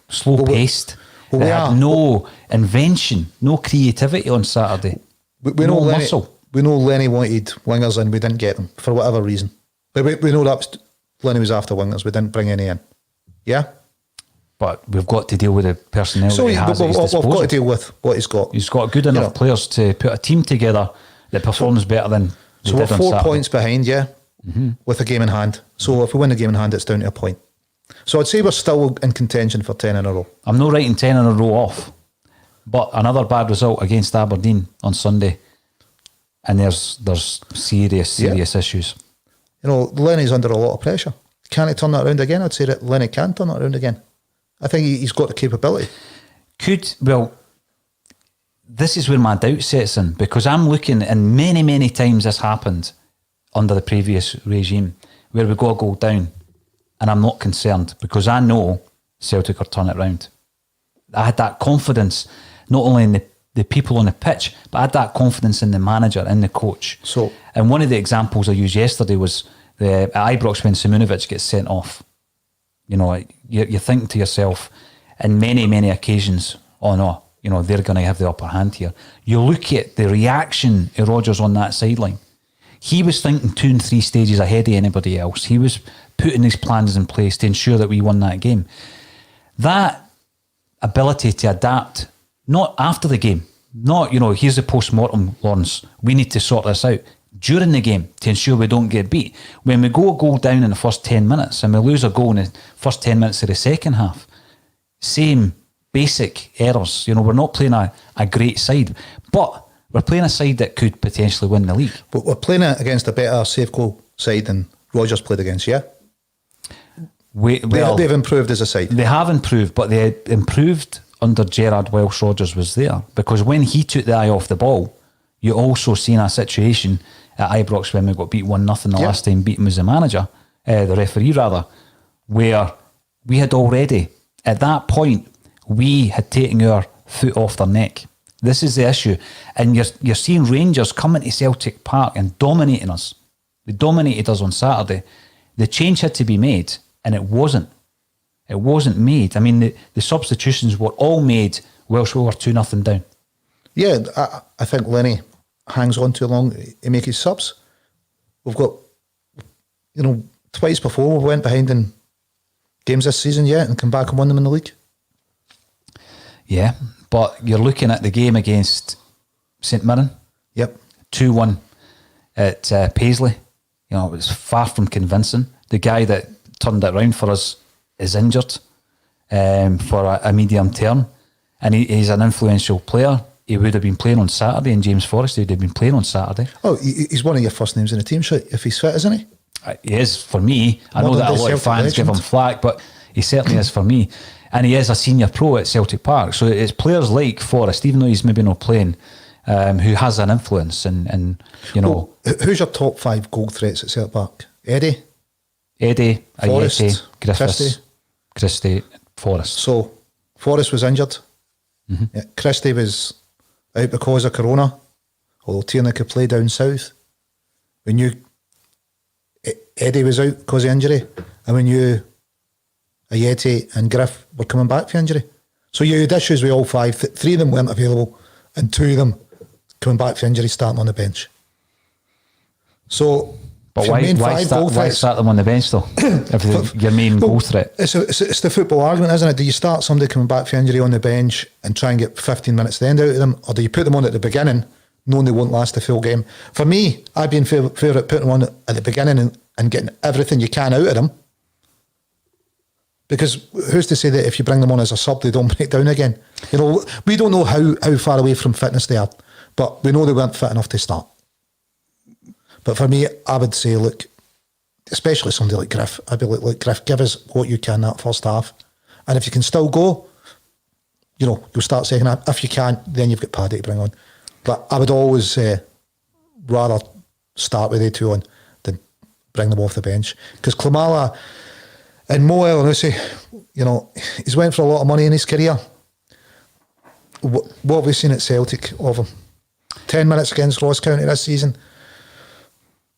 slow-paced. we had no invention, no creativity on Saturday. We know Lenny wanted wingers and we didn't get them for whatever reason. But we know that Lenny was after wingers. We didn't bring any in. Yeah? But we've got to deal with the personnel that he has at his disposal. We've got to deal with what he's got. He's got good enough players to put a team together that performs better than they did on Saturday. So we're 4 points behind, yeah, with a game in hand. So if we win the game in hand, it's down to a point. So I'd say we're still in contention for 10 in a row. I'm not writing 10 in a row off. But another bad result against Aberdeen on Sunday. And there's serious issues. Lenny's under a lot of pressure. Can he turn that around again? I'd say that Lenny can turn that around again. I think he's got the capability. This is where my doubt sets in, because I'm looking, and many, many times this happened under the previous regime, where we got a goal down, and I'm not concerned, because I know Celtic will turn it round. I had that confidence, not only in the people on the pitch, but I had that confidence in the manager and the coach. And one of the examples I used yesterday was at Ibrox when Simunovic gets sent off. You're thinking to yourself, in many, many occasions, oh no, they're going to have the upper hand here. You look at the reaction of Rodgers on that sideline. He was thinking 2 and 3 stages ahead of anybody else. He was putting his plans in place to ensure that we won that game. That ability to adapt, not after the game, not, here's the post-mortem, Lawrence, we need to sort this out. During the game, to ensure we don't get beat. When we go a goal down in the first 10 minutes and we lose a goal in the first 10 minutes of the second half, same basic errors. We're not playing a great side, but we're playing a side that could potentially win the league. But we're playing it against a better safe goal side than Rodgers played against, yeah? They've improved as a side. They have improved, but they improved under Gerrard whilst Rodgers was there. Because when he took the eye off the ball, you also seen a situation at Ibrox when we got beat 1-0 the last time beat him as the manager, the referee rather, where we had already, at that point, we had taken our foot off their neck. This is the issue. And you're seeing Rangers coming to Celtic Park and dominating us. They dominated us on Saturday. The change had to be made, and it wasn't. It wasn't made. I mean, the substitutions were all made whilst we were 2-0 down. Yeah, I think Lenny hangs on too long to make his subs. We've got, twice before we went behind in games this season, and come back and won them in the league. Yeah, but you're looking at the game against St Mirren. Yep. 2-1 at Paisley. It was far from convincing. The guy that turned it around for us is injured for a medium term, and he's an influential player. He would have been playing on Saturday, and James Forrest would have been playing on Saturday. Oh, he's one of your first names in the team sheet if he's fit, isn't he? He is for me. I know that a lot of fans give him flack, but he certainly is for me. And he is a senior pro at Celtic Park. So it's players like Forrest, even though he's maybe not playing, who has an influence. And who's your top 5 goal threats at Celtic Park? Eddie, Forrest, Ayete, Griffiths, Christie, Forrest. So Forrest was injured. Mm-hmm. Yeah, Christie was out because of Corona, although Tierney could play down south. We knew Eddie was out because of injury, and we knew Ayete and Griff were coming back for injury. So you had issues with all 5. 3 of them weren't available, and 2 of them coming back for injury, starting on the bench. So, but why start them on the bench though? If your main goal threat. It's the football argument, isn't it? Do you start somebody coming back for injury on the bench and try and get 15 minutes at the end out of them, or do you put them on at the beginning, knowing they won't last the full game. For me, I'd be in favour of putting them on at the beginning and getting everything you can out of them. Because who's to say that if you bring them on as a sub, they don't break down again? You know, we don't know how far away from fitness they are, but we know they weren't fit enough to start. But for me, I would say, look, especially somebody like Griff, I'd be like, look, Griff, give us what you can that first half. And if you can still go, you know, you'll start second half. If you can't, then you've got Paddy to bring on. But I would always rather start with the two on than bring them off the bench. Because Klimala and Mo Elanusi, you know, he's went for a lot of money in his career. What have we seen at Celtic of him? 10 minutes against Ross County this season.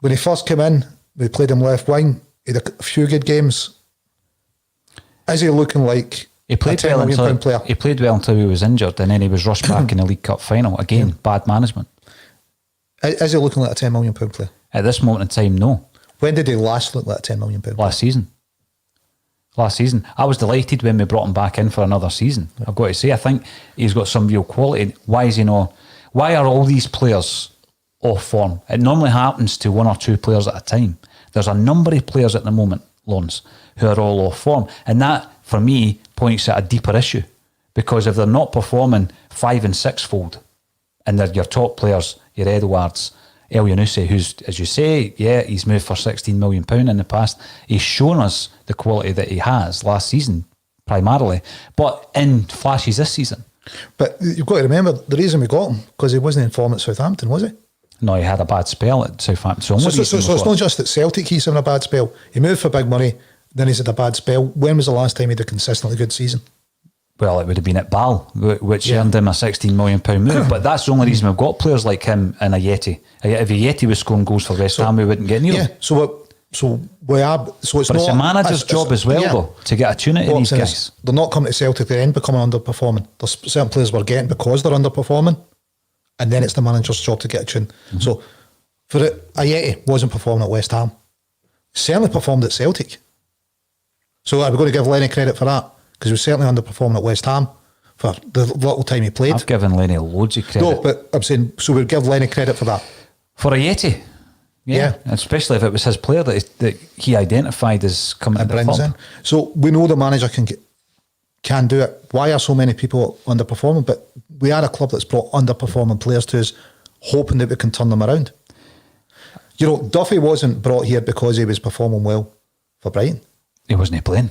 When he first came in, we played him left wing. He had a few good games. Is he looking like he played well until he played well until he was injured, and then he was rushed back in the League Cup final again? Bad management. Is he looking like a £10 million player? At this moment in time, no. When did he last look like a £10 million player? Last season. I was delighted when we brought him back in for another season. I've got to say, I think he's got some real quality. Why is he not? Why are all these players off form? It normally happens to one or two players at a time. There's a number of players at the moment, Lawrence, who are all off form. And that, for me, points at a deeper issue. Because if they're not performing 5- and 6-fold, and they're your top players, your Edwards, El Yunusi, who's, as you say, yeah, he's moved for £16 million in the past. He's shown us the quality that he has last season, primarily, but in flashes this season. But you've got to remember, the reason we got him, because he wasn't in form at Southampton, was he? No, he had a bad spell at Southampton. So it's not just at Celtic he's having a bad spell. He moved for big money, then he's had a bad spell. When was the last time he had a consistently good season? Well, it would have been at Bal, which earned him a £16 million move. But that's the only reason we've got players like him and Ayeti. If Ayeti was scoring goals for West Ham, we wouldn't get near him. So it's a manager's job as well, though, to get a tune out of these guys. They're not coming to Celtic, they're then becoming underperforming. There's certain players we're getting because they're underperforming, and then it's the manager's job to get a tune. Mm-hmm. So for it, Ayeti wasn't performing at West Ham. Certainly performed at Celtic. So are we going to give Lenny credit for that? Because he was certainly underperforming at West Ham for the little time he played. I've given Lenny loads of credit. No, but I'm saying, so we'll give Lenny credit for that. For Ayeti. Yeah. Especially if it was his player that he identified as coming to the club. In. So we know the manager can do it. Why are so many people underperforming? But we are a club that's brought underperforming players to us, hoping that we can turn them around. You know, Duffy wasn't brought here because he was performing well for Brighton. He wasn't playing.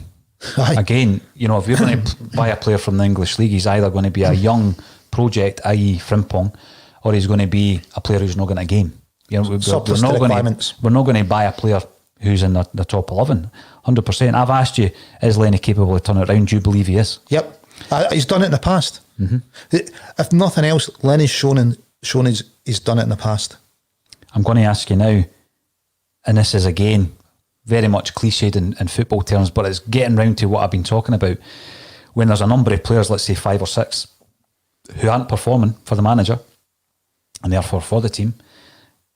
Aye. Again, you know, if you're going to buy a player from the English league, he's either going to be a young project, i.e. Frimpong, or he's going to be a player who's not going to game. You know, we're not going to buy a player who's in the top 11. 100%. I've asked you, is Lenny capable of turning it around? Do you believe he is? Yep. He's done it in the past. Mm-hmm. If nothing else, Lenny's shown he's done it in the past. I'm going to ask you now, and this is again very much cliched in football terms, but it's getting round to what I've been talking about. When there's a number of players, let's say 5 or 6, who aren't performing for the manager, and therefore for the team,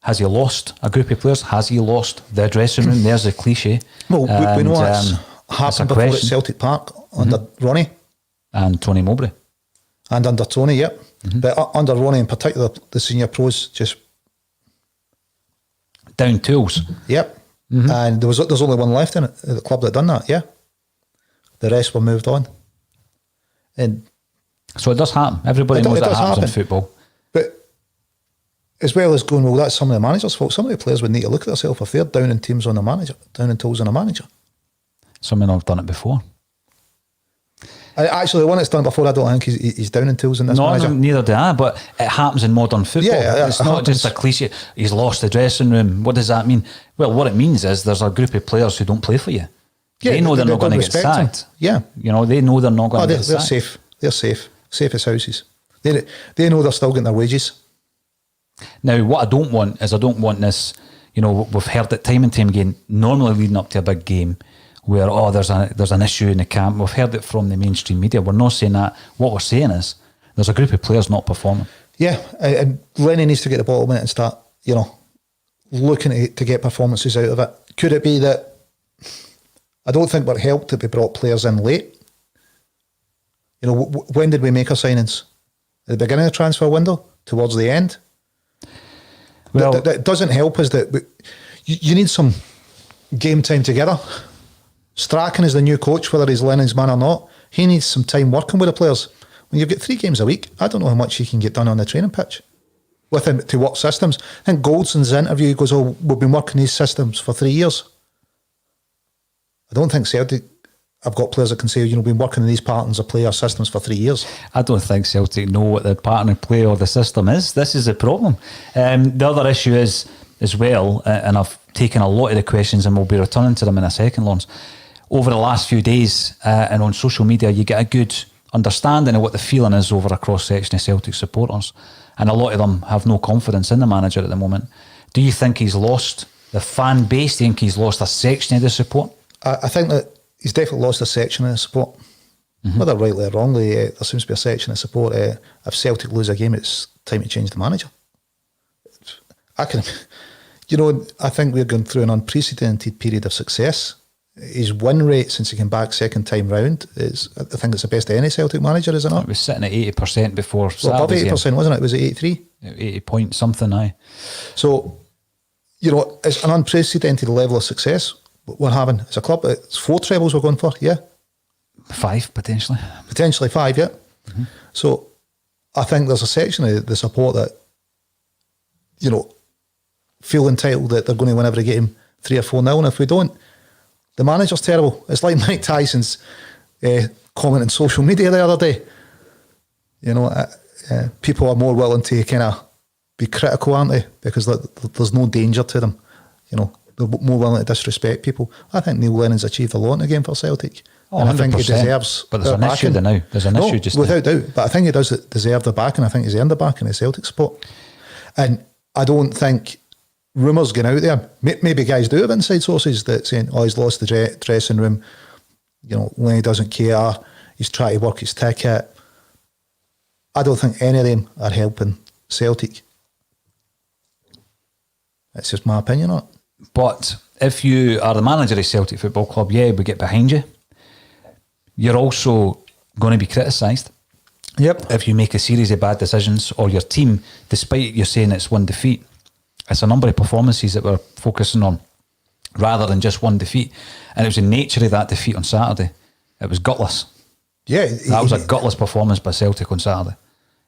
has he lost a group of players? Has he lost the dressing room? There's a cliche. Well, we know that's happened before at Celtic Park under Ronnie. And Tony Mowbray. And under Tony, yep. Mm-hmm. But under Ronnie in particular, the senior pros just... down tools. Yep. Mm-hmm. And there's only one left in it, at the club that done that, yeah. The rest were moved on. And so it does happen. Everybody knows that happens in football. But as well as going, well, that's some of the manager's fault. Some of the players would need to look at themselves if they're down in teams on a manager, down in tools on a manager. Some of them have done it before. Actually, the one that's done it before, I don't think he's down in tools in this manager. No, neither do I, but it happens in modern football. Yeah, it's not just a cliche, he's lost the dressing room. What does that mean? Well, what it means is there's a group of players who don't play for you. Yeah, they know they're not going to get sacked. Yeah. You know, they know they're not going to get sacked. They're safe. They're safe. Safe as houses. They know they're still getting their wages. Now, what I don't want this, you know, we've heard it time and time again, normally leading up to a big game, where, there's an issue in the camp. We've heard it from the mainstream media. We're not saying that. What we're saying is there's a group of players not performing. Yeah, and Lenny needs to get the bottom of it and start, you know, looking to get performances out of it. Could it be that, I don't think we're helped that we brought players in late. You know, when did we make our signings? At the beginning of the transfer window? Towards the end? Well, that doesn't help us that you need some game time together. Strachan is the new coach, whether he's Lennon's man or not. He needs some time working with the players. When you've got 3 games a week, I don't know how much he can get done on the training pitch with him to work systems. I think Goldson's interview, he goes, "Oh, we've been working these systems for 3 years." I don't think Celtic have got players that can say, been working in these patterns of play or systems for 3 years. I don't think Celtic know what the pattern of play or the system is. This is the problem. The other issue is, as well, and I've taken a lot of the questions and we'll be returning to them in a second, Lawrence. Over the last few days and on social media, you get a good understanding of what the feeling is over a cross-section of Celtic supporters. And a lot of them have no confidence in the manager at the moment. Do you think he's lost the fan base? Do you think he's lost a section of the support? I think that he's definitely lost a section of the support. Whether rightly or wrongly, there seems to be a section of support. If Celtic lose a game, it's time to change the manager. I think we're going through an unprecedented period of success. His win rate since he came back second time round is, I think it's the best of any Celtic manager, is it not? It was sitting at 80% before above 80%, wasn't it? It was at 83. 80 point something, aye. So, it's an unprecedented level of success we're having as a club. It's 4 trebles we're going for, yeah? 5, potentially. Potentially 5, yeah. So, I think there's a section of the support that, feel entitled that they're going to win every game 3 or 4-0, and if we don't, the manager's terrible. It's like Mike Tyson's comment on social media the other day. People are more willing to kind of be critical, aren't they? Because there's no danger to them. They're more willing to disrespect people. I think Neil Lennon's achieved a lot in the game for Celtic. Oh, and 100%. I think he deserves. But there's an issue now. There's an issue just without doubt. But I think he does deserve the back, and I think he's earned the back in the Celtic spot. And I don't think rumours going out there. Maybe guys do have inside sources that saying, "Oh, he's lost the dressing room. Lenny doesn't care. He's trying to work his ticket." I don't think any of them are helping Celtic. That's just my opinion on it. But if you are the manager of Celtic Football Club, yeah, we get behind you. You're also going to be criticised. Yep. If you make a series of bad decisions, or your team, despite you saying it's 1 defeat, it's a number of performances that we're focusing on rather than just 1 defeat. And it was the nature of that defeat on Saturday. It was gutless. Yeah. That was a gutless performance by Celtic on Saturday.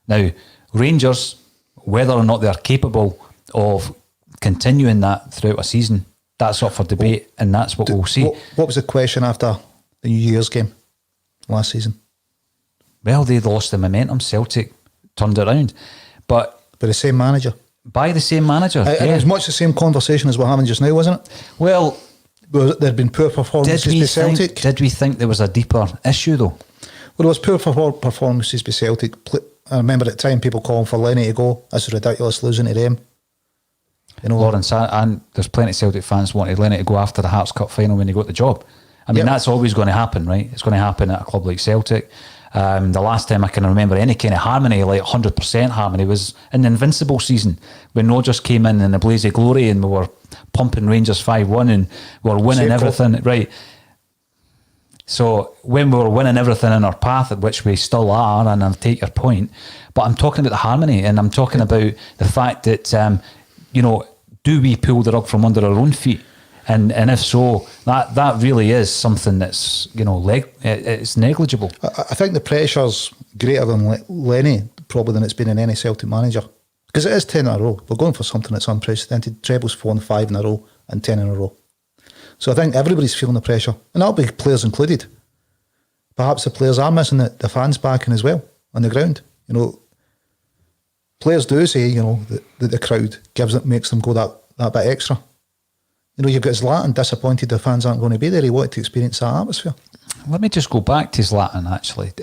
Now, Rangers, whether or not they're capable of continuing that throughout a season, that's up for debate, and that's what we'll see. What was the question after the New Year's game last season? Well, they lost the momentum. Celtic turned it around. But by the same manager. By the same manager. And it was much the same conversation as we're having just now, wasn't it? Well, there'd been poor performances by Celtic. Did we think there was a deeper issue, though? Well, there was poor performances by Celtic. I remember at the time people calling for Lenny to go. This is ridiculous, losing to them. Lawrence, and there's plenty of Celtic fans wanted Lenny to go after the Hearts Cup final when he got the job. I mean, that's always going to happen, right? It's going to happen at a club like Celtic. The last time I can remember any kind of harmony, like 100% harmony, was in the Invincible season when Rodgers came in a blaze of glory and we were pumping Rangers 5-1 and we were winning everything, right? So when we were winning everything in our path, which we still are, and I'll take your point, but I'm talking about the harmony, and I'm talking about the fact that, do we pull the rug from under our own feet? And if so, that really is something that's, it's negligible. I think the pressure's greater than Lenny, probably, than it's been in any Celtic manager. Because it is 10 in a row. We're going for something that's unprecedented. Trebles 4 and 5 in a row and 10 in a row. So I think everybody's feeling the pressure. And that'll be players included. Perhaps the players are missing the fans backing as well on the ground. Players do say, that the crowd makes them go that bit extra. You've got Zlatan disappointed the fans aren't going to be there. He wanted to experience that atmosphere. Let me just go back to Zlatan, actually.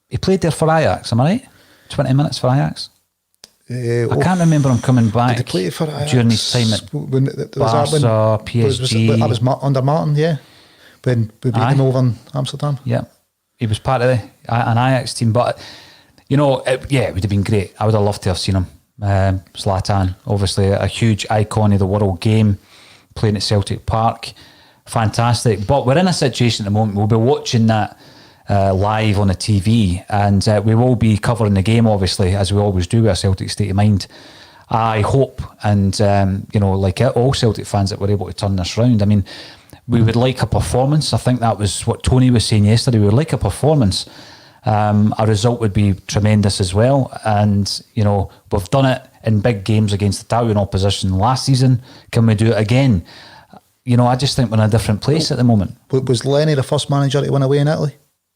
He played there for Ajax, am I right? 20 minutes for Ajax? I can't remember him coming back did he play for Ajax during his time at Barca, PSG. That was under Martin, yeah. When we beat him over in Amsterdam. Yeah. He was part of an Ajax team. But, it would have been great. I would have loved to have seen him. Zlatan, obviously a huge icon of the world game, playing at Celtic Park, fantastic. But we're in a situation at the moment, we'll be watching that live on the TV, and we will be covering the game, obviously, as we always do with a Celtic State of Mind. I hope, and like all Celtic fans, that we're able to turn this round. I mean, we would like a performance. I think that was what Tony was saying yesterday. We would like a performance. A result would be tremendous as well. And, we've done it in big games against Italian opposition last season. Can we do it again? I just think we're in a different place at the moment. Was Lenny the first manager to win away in Italy?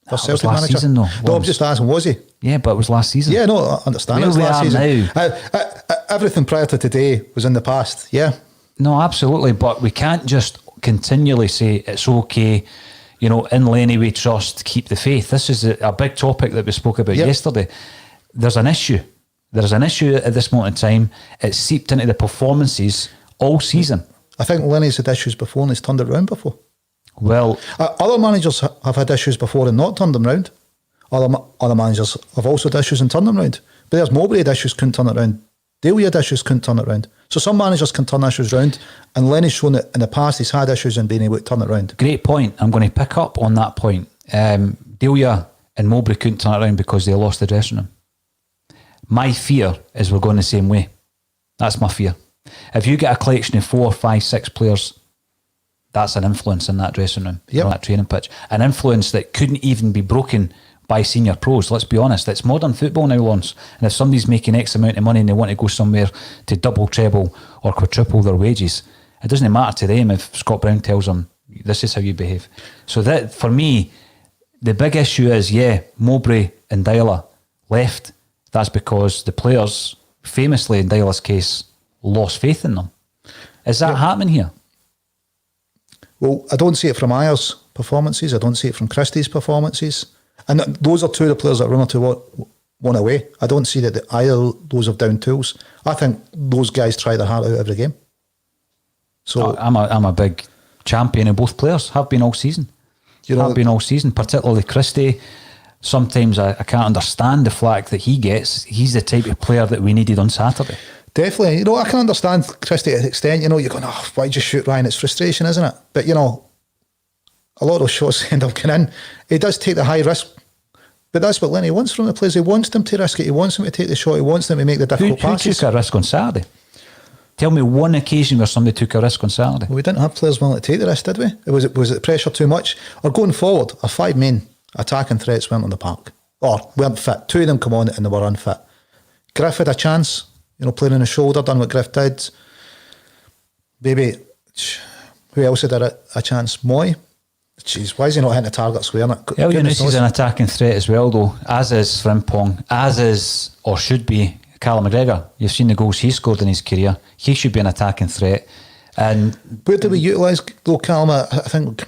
First Celtic last manager? Season, though. No, I'm just asking, was he? Yeah, but it was last season. Yeah, no, I understand. Where It was we last are season. now. Everything prior to today was in the past, yeah? No, absolutely. But we can't just continually say it's okay, in Lenny we trust, keep the faith. This is a big topic that we spoke about yesterday. There's an issue. There's an issue at this moment in time. It's seeped into the performances all season. I think Lenny's had issues before and he's turned it around before. Well, other managers have had issues before and not turned them round. Other managers have also had issues and turned them round. But there's Mowbray had issues, couldn't turn it round. Daly had issues, couldn't turn it round. So some managers can turn issues round, and Lenny's shown that in the past he's had issues and been able to turn it round. Great point. I'm going to pick up on that point. Delia and Mowbray couldn't turn it around because they lost the dressing room. My fear is we're going the same way. That's my fear. If you get a collection of 4, 5, 6 players, that's an influence in that dressing room, on that training pitch. An influence that couldn't even be broken by senior pros. Let's be honest, it's modern football now, Lawrence. And if somebody's making X amount of money and they want to go somewhere to double, treble or quadruple their wages, it doesn't matter to them if Scott Brown tells them, this is how you behave. So that, for me, the big issue is, Mowbray and Dyla left. That's because the players, famously in Dyla's case, lost faith in them. Is that happening here? Well, I don't see it from Ayer's performances. I don't see it from Christie's performances. And those are two of the players that run to one away. I don't see that either those have down tools. I think those guys try their heart out every game. So I'm a big champion of both players. Have been all season. Have been all season, particularly Christie. Sometimes I can't understand the flack that he gets. He's the type of player that we needed on Saturday. Definitely. I can understand Christie to an extent. You're going, why just shoot Ryan? It's frustration, isn't it? But, a lot of those shots end up going in. He does take the high risk. But that's what Lenny wants from the players. He wants them to risk it. He wants them to take the shot. He wants them to make the difficult passes. Who took a risk on Saturday? Tell me one occasion where somebody took a risk on Saturday. Well, we didn't have players willing to take the risk, did we? Was it pressure too much? Or going forward, our 5 main attacking threats went on the park. Or weren't fit. 2 of them come on and they were unfit. Griff had a chance, playing on the shoulder, done what Griff did. Maybe, who else had a chance? Moy? Jeez, why is he not hitting the target square? He's an attacking threat as well, though, as is Frimpong, as is, or should be, Callum McGregor. You've seen the goals he scored in his career. He should be an attacking threat. And where do we utilise, though, Callum? I think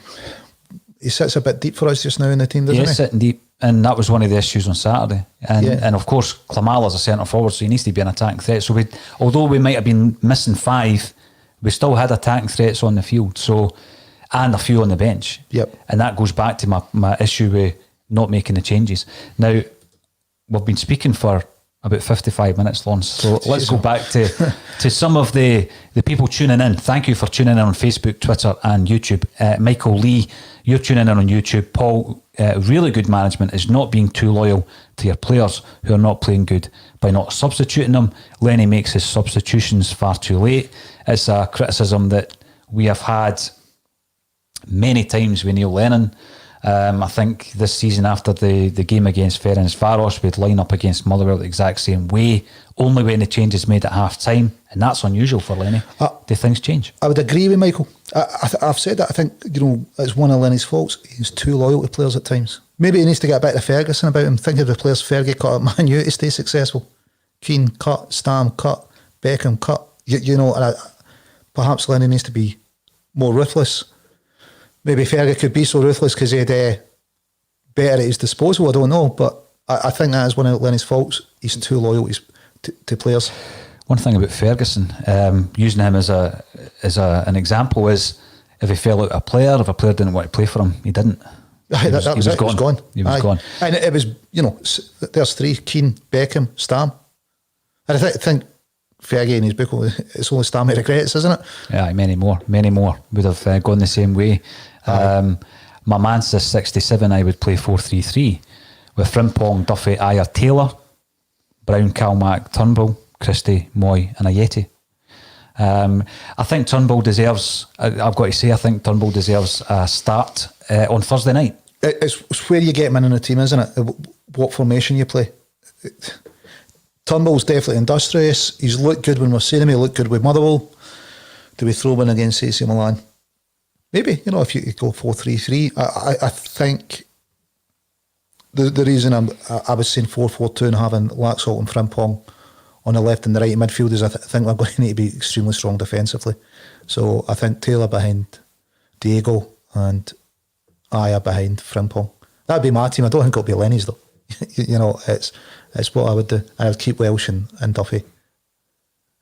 he sits a bit deep for us just now in the team, doesn't he? He's sitting deep, and that was one of the issues on Saturday. And of course, Klamala's a centre forward, so he needs to be an attacking threat. So although we might have been missing 5, we still had attacking threats on the field. So, and a few on the bench. Yep. And that goes back to my issue with not making the changes. Now, we've been speaking for about 55 minutes, Lawrence. So let's go back to some of the people tuning in. Thank you for tuning in on Facebook, Twitter and YouTube. Michael Lee, you're tuning in on YouTube. Paul, really good management is not being too loyal to your players who are not playing good by not substituting them. Lenny makes his substitutions far too late. It's a criticism that we have had many times with Neil Lennon. I think this season after the game against Ferencvaros, we'd line up against Motherwell the exact same way, only when the change is made at half time, and that's unusual for Lenny. Do things change? I would agree with Michael. I've said that. I think it's one of Lenny's faults. He's too loyal to players at times. Maybe he needs to get a bit of Ferguson about him. Think of the players Fergie cut at Man U to stay successful. Keane cut, Stam cut, Beckham cut. Perhaps Lenny needs to be more ruthless. Maybe Fergie could be so ruthless because he had better at his disposal. I don't know, but I think that is one of Lenny's faults. He's too loyal to players. One thing about Ferguson, using him as an example, is if he fell out a player, if a player didn't want to play for him, he didn't. He was gone. He was gone. And it was, there's 3, Keane, Beckham, Stam. And I think Fergie in his book, it's only Stam he regrets, isn't it? Yeah, many more would have gone the same way. My man says 67, I would play 4-3-3 with Frimpong, Duffy, Ayer, Taylor, Brown, Calmack, Turnbull, Christie, Moy and Ayeti. I think Turnbull deserves, I've got to say, I think Turnbull deserves a start on Thursday night. It's where you get him in the team, isn't it? What formation you play. Turnbull's definitely industrious. He's looked good when we're seeing him. He looked good with Motherwell. Do we throw him in against AC Milan? Maybe, if you could go 4-3-3. I think the reason I was saying 4-4-2 and having Laxalt and Frimpong on the left and the right in midfield is I think we're going to need to be extremely strong defensively. So I think Taylor behind Diego and Aya behind Frimpong. That'd be my team. I don't think it'll be Lenny's though. It's what I would do. I would keep Welsh and Duffy in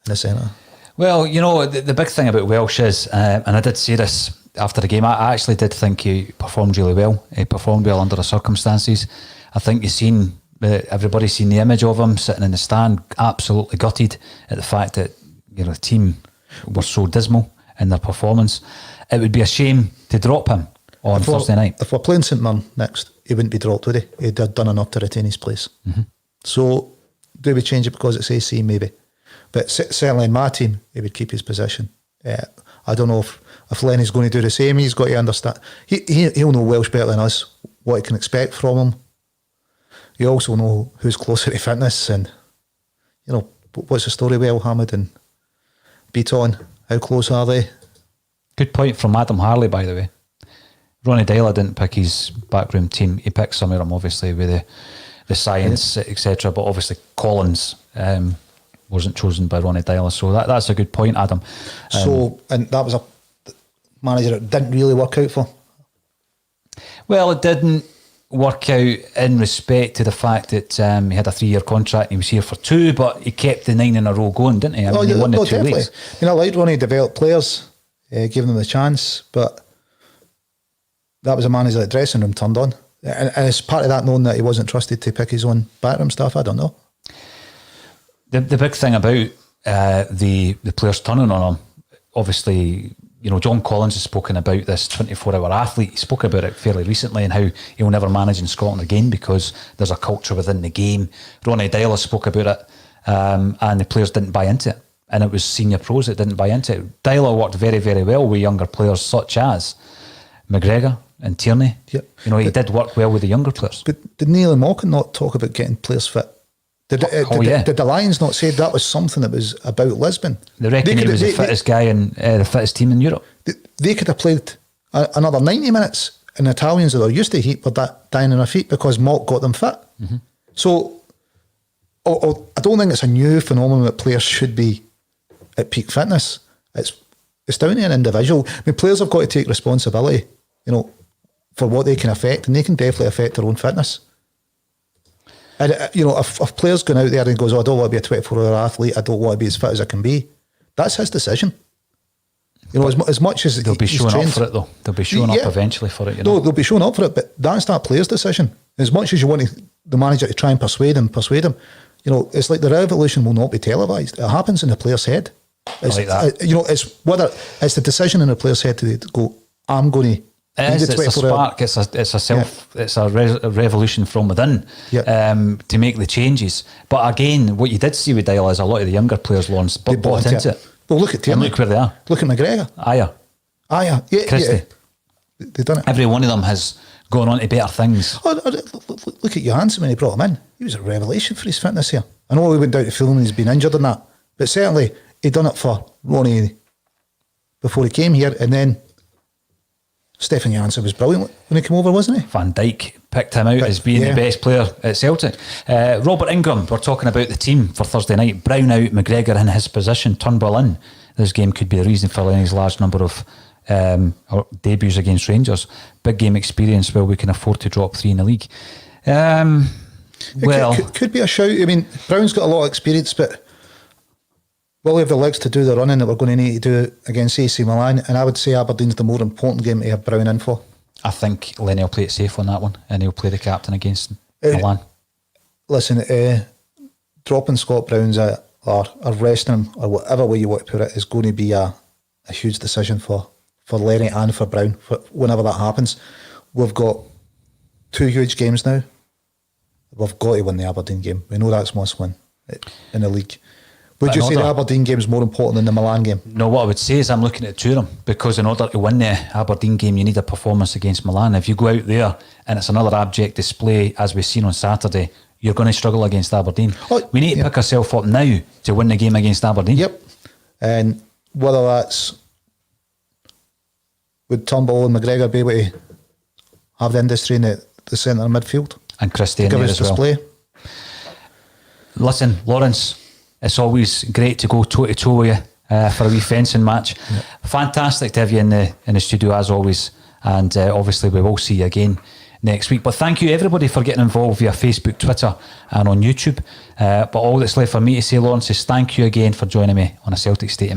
the centre. Well, the big thing about Welsh is, and I did say this after the game, I actually did think he performed really well. He performed well under the circumstances. I think everybody's seen the image of him sitting in the stand, absolutely gutted at the fact that the team were so dismal in their performance. It would be a shame to drop him on Thursday night. If we're playing St Mirren next, he wouldn't be dropped, would he? He'd have done enough to retain his place. Mm-hmm. So, do we change it because it's AC? Maybe. But certainly in my team, he would keep his position. I don't know if Lenny's going to do the same. He's got to understand. He'll know Welsh better than us, what he can expect from him. You also know who's closer to fitness and, what's the story with El Hamid and Beaton? How close are they? Good point from Adam Harley, by the way. Ronnie Dyla didn't pick his backroom team. He picked some of them, obviously, with the science, etc. But obviously Collins wasn't chosen by Ronnie Dyla. So that's a good point, Adam. And that was a manager that didn't really work out for? Well, it didn't work out in respect to the fact that he had a 3-year contract and he was here for 2, but he kept the 9 in a row going, didn't he? He won the 2 definitely. leagues. I like Ronnie developed players, gave them the chance, but that was a manager that dressing room turned on. And as part of that, knowing that he wasn't trusted to pick his own backroom staff, I don't know. The big thing about the players turning on him, obviously, John Collins has spoken about this 24-hour athlete. He spoke about it fairly recently and how he'll never manage in Scotland again because there's a culture within the game. Ronnie Dyla spoke about it and the players didn't buy into it. And it was senior pros that didn't buy into it. Dyla worked very, very well with younger players such as McGregor and Tierney. Yep. He did work well with the younger players. But did Neil and Malkin not talk about getting players fit? Did the Lions not say that was something that was about Lisbon? They reckon he was the fittest guy in the fittest team in Europe. They could have played another 90 minutes, and the Italians that are used to heat were dying on their feet because Malk got them fit. Mm-hmm. So I don't think it's a new phenomenon that players should be at peak fitness. It's down to an individual. Players have got to take responsibility, for what they can affect, and they can definitely affect their own fitness. And, if players going out there and goes, I don't want to be a 24-hour athlete, I don't want to be as fit as I can be, that's his decision. As much as they'll be showing up for it, though. They'll be showing up eventually for it. No, they'll be showing up for it, but that's that player's decision. As much as you want the manager to try and persuade him, it's like the revolution will not be televised. It happens in the player's head. It's, I like that. It's whether it's the decision in the player's head to go, I'm going to. It's a spark. It's a revolution from within to make the changes. But again, what you did see with Dyla is a lot of the younger players, Lawrence, bought into it. Well, look at Tierney. And look where they are. Look at McGregor. Aya, Christie. Yeah. They've done it. Every one of them has gone on to better things. Look at Johansson when he brought him in. He was a revelation for his fitness here. I know he went down to Fulham and he's been injured and that, but certainly he done it for Ronnie before he came here, and then Stefan Johansson was brilliant when he came over, wasn't he? Van Dijk picked him out as being the best player at Celtic. Robert Ingram, we're talking about the team for Thursday night. Brown out, McGregor in his position, Turnbull in. This game could be the reason for Lenny's large number of debuts against Rangers. Big game experience where we can afford to drop 3 in the league. Could be a shout. Brown's got a lot of experience, but will he have the legs to do the running that we're going to need to do against AC Milan? And I would say Aberdeen's the more important game to have Brown in for. I think Lenny will play it safe on that one, and he'll play the captain against Milan. Listen, dropping Scott Brown's or resting him, or whatever way you want to put it, is going to be a huge decision for Lenny and for Brown whenever that happens. We've got 2 huge games now. We've got to win the Aberdeen game. We know that's must win in the league. Would But you in say the order- Aberdeen game is more important than the Milan game? No, what I would say is I'm looking at the two of them, because in order to win the Aberdeen game, you need a performance against Milan. If you go out there and it's another abject display, as we've seen on Saturday, you're going to struggle against Aberdeen. Oh, we need to pick ourselves up now to win the game against Aberdeen. Yep. And whether that's, would Turnbull and McGregor be able to have the industry in the centre midfield? And Christie in Give there us as well. display. Listen, Lawrence, it's always great to go toe to toe with you for a wee fencing match. Yep. Fantastic to have you in the studio as always, and obviously we will see you again next week. But thank you everybody for getting involved via Facebook, Twitter and on YouTube. But all that's left for me to say, Lawrence, is thank you again for joining me on A Celtic State of Mind.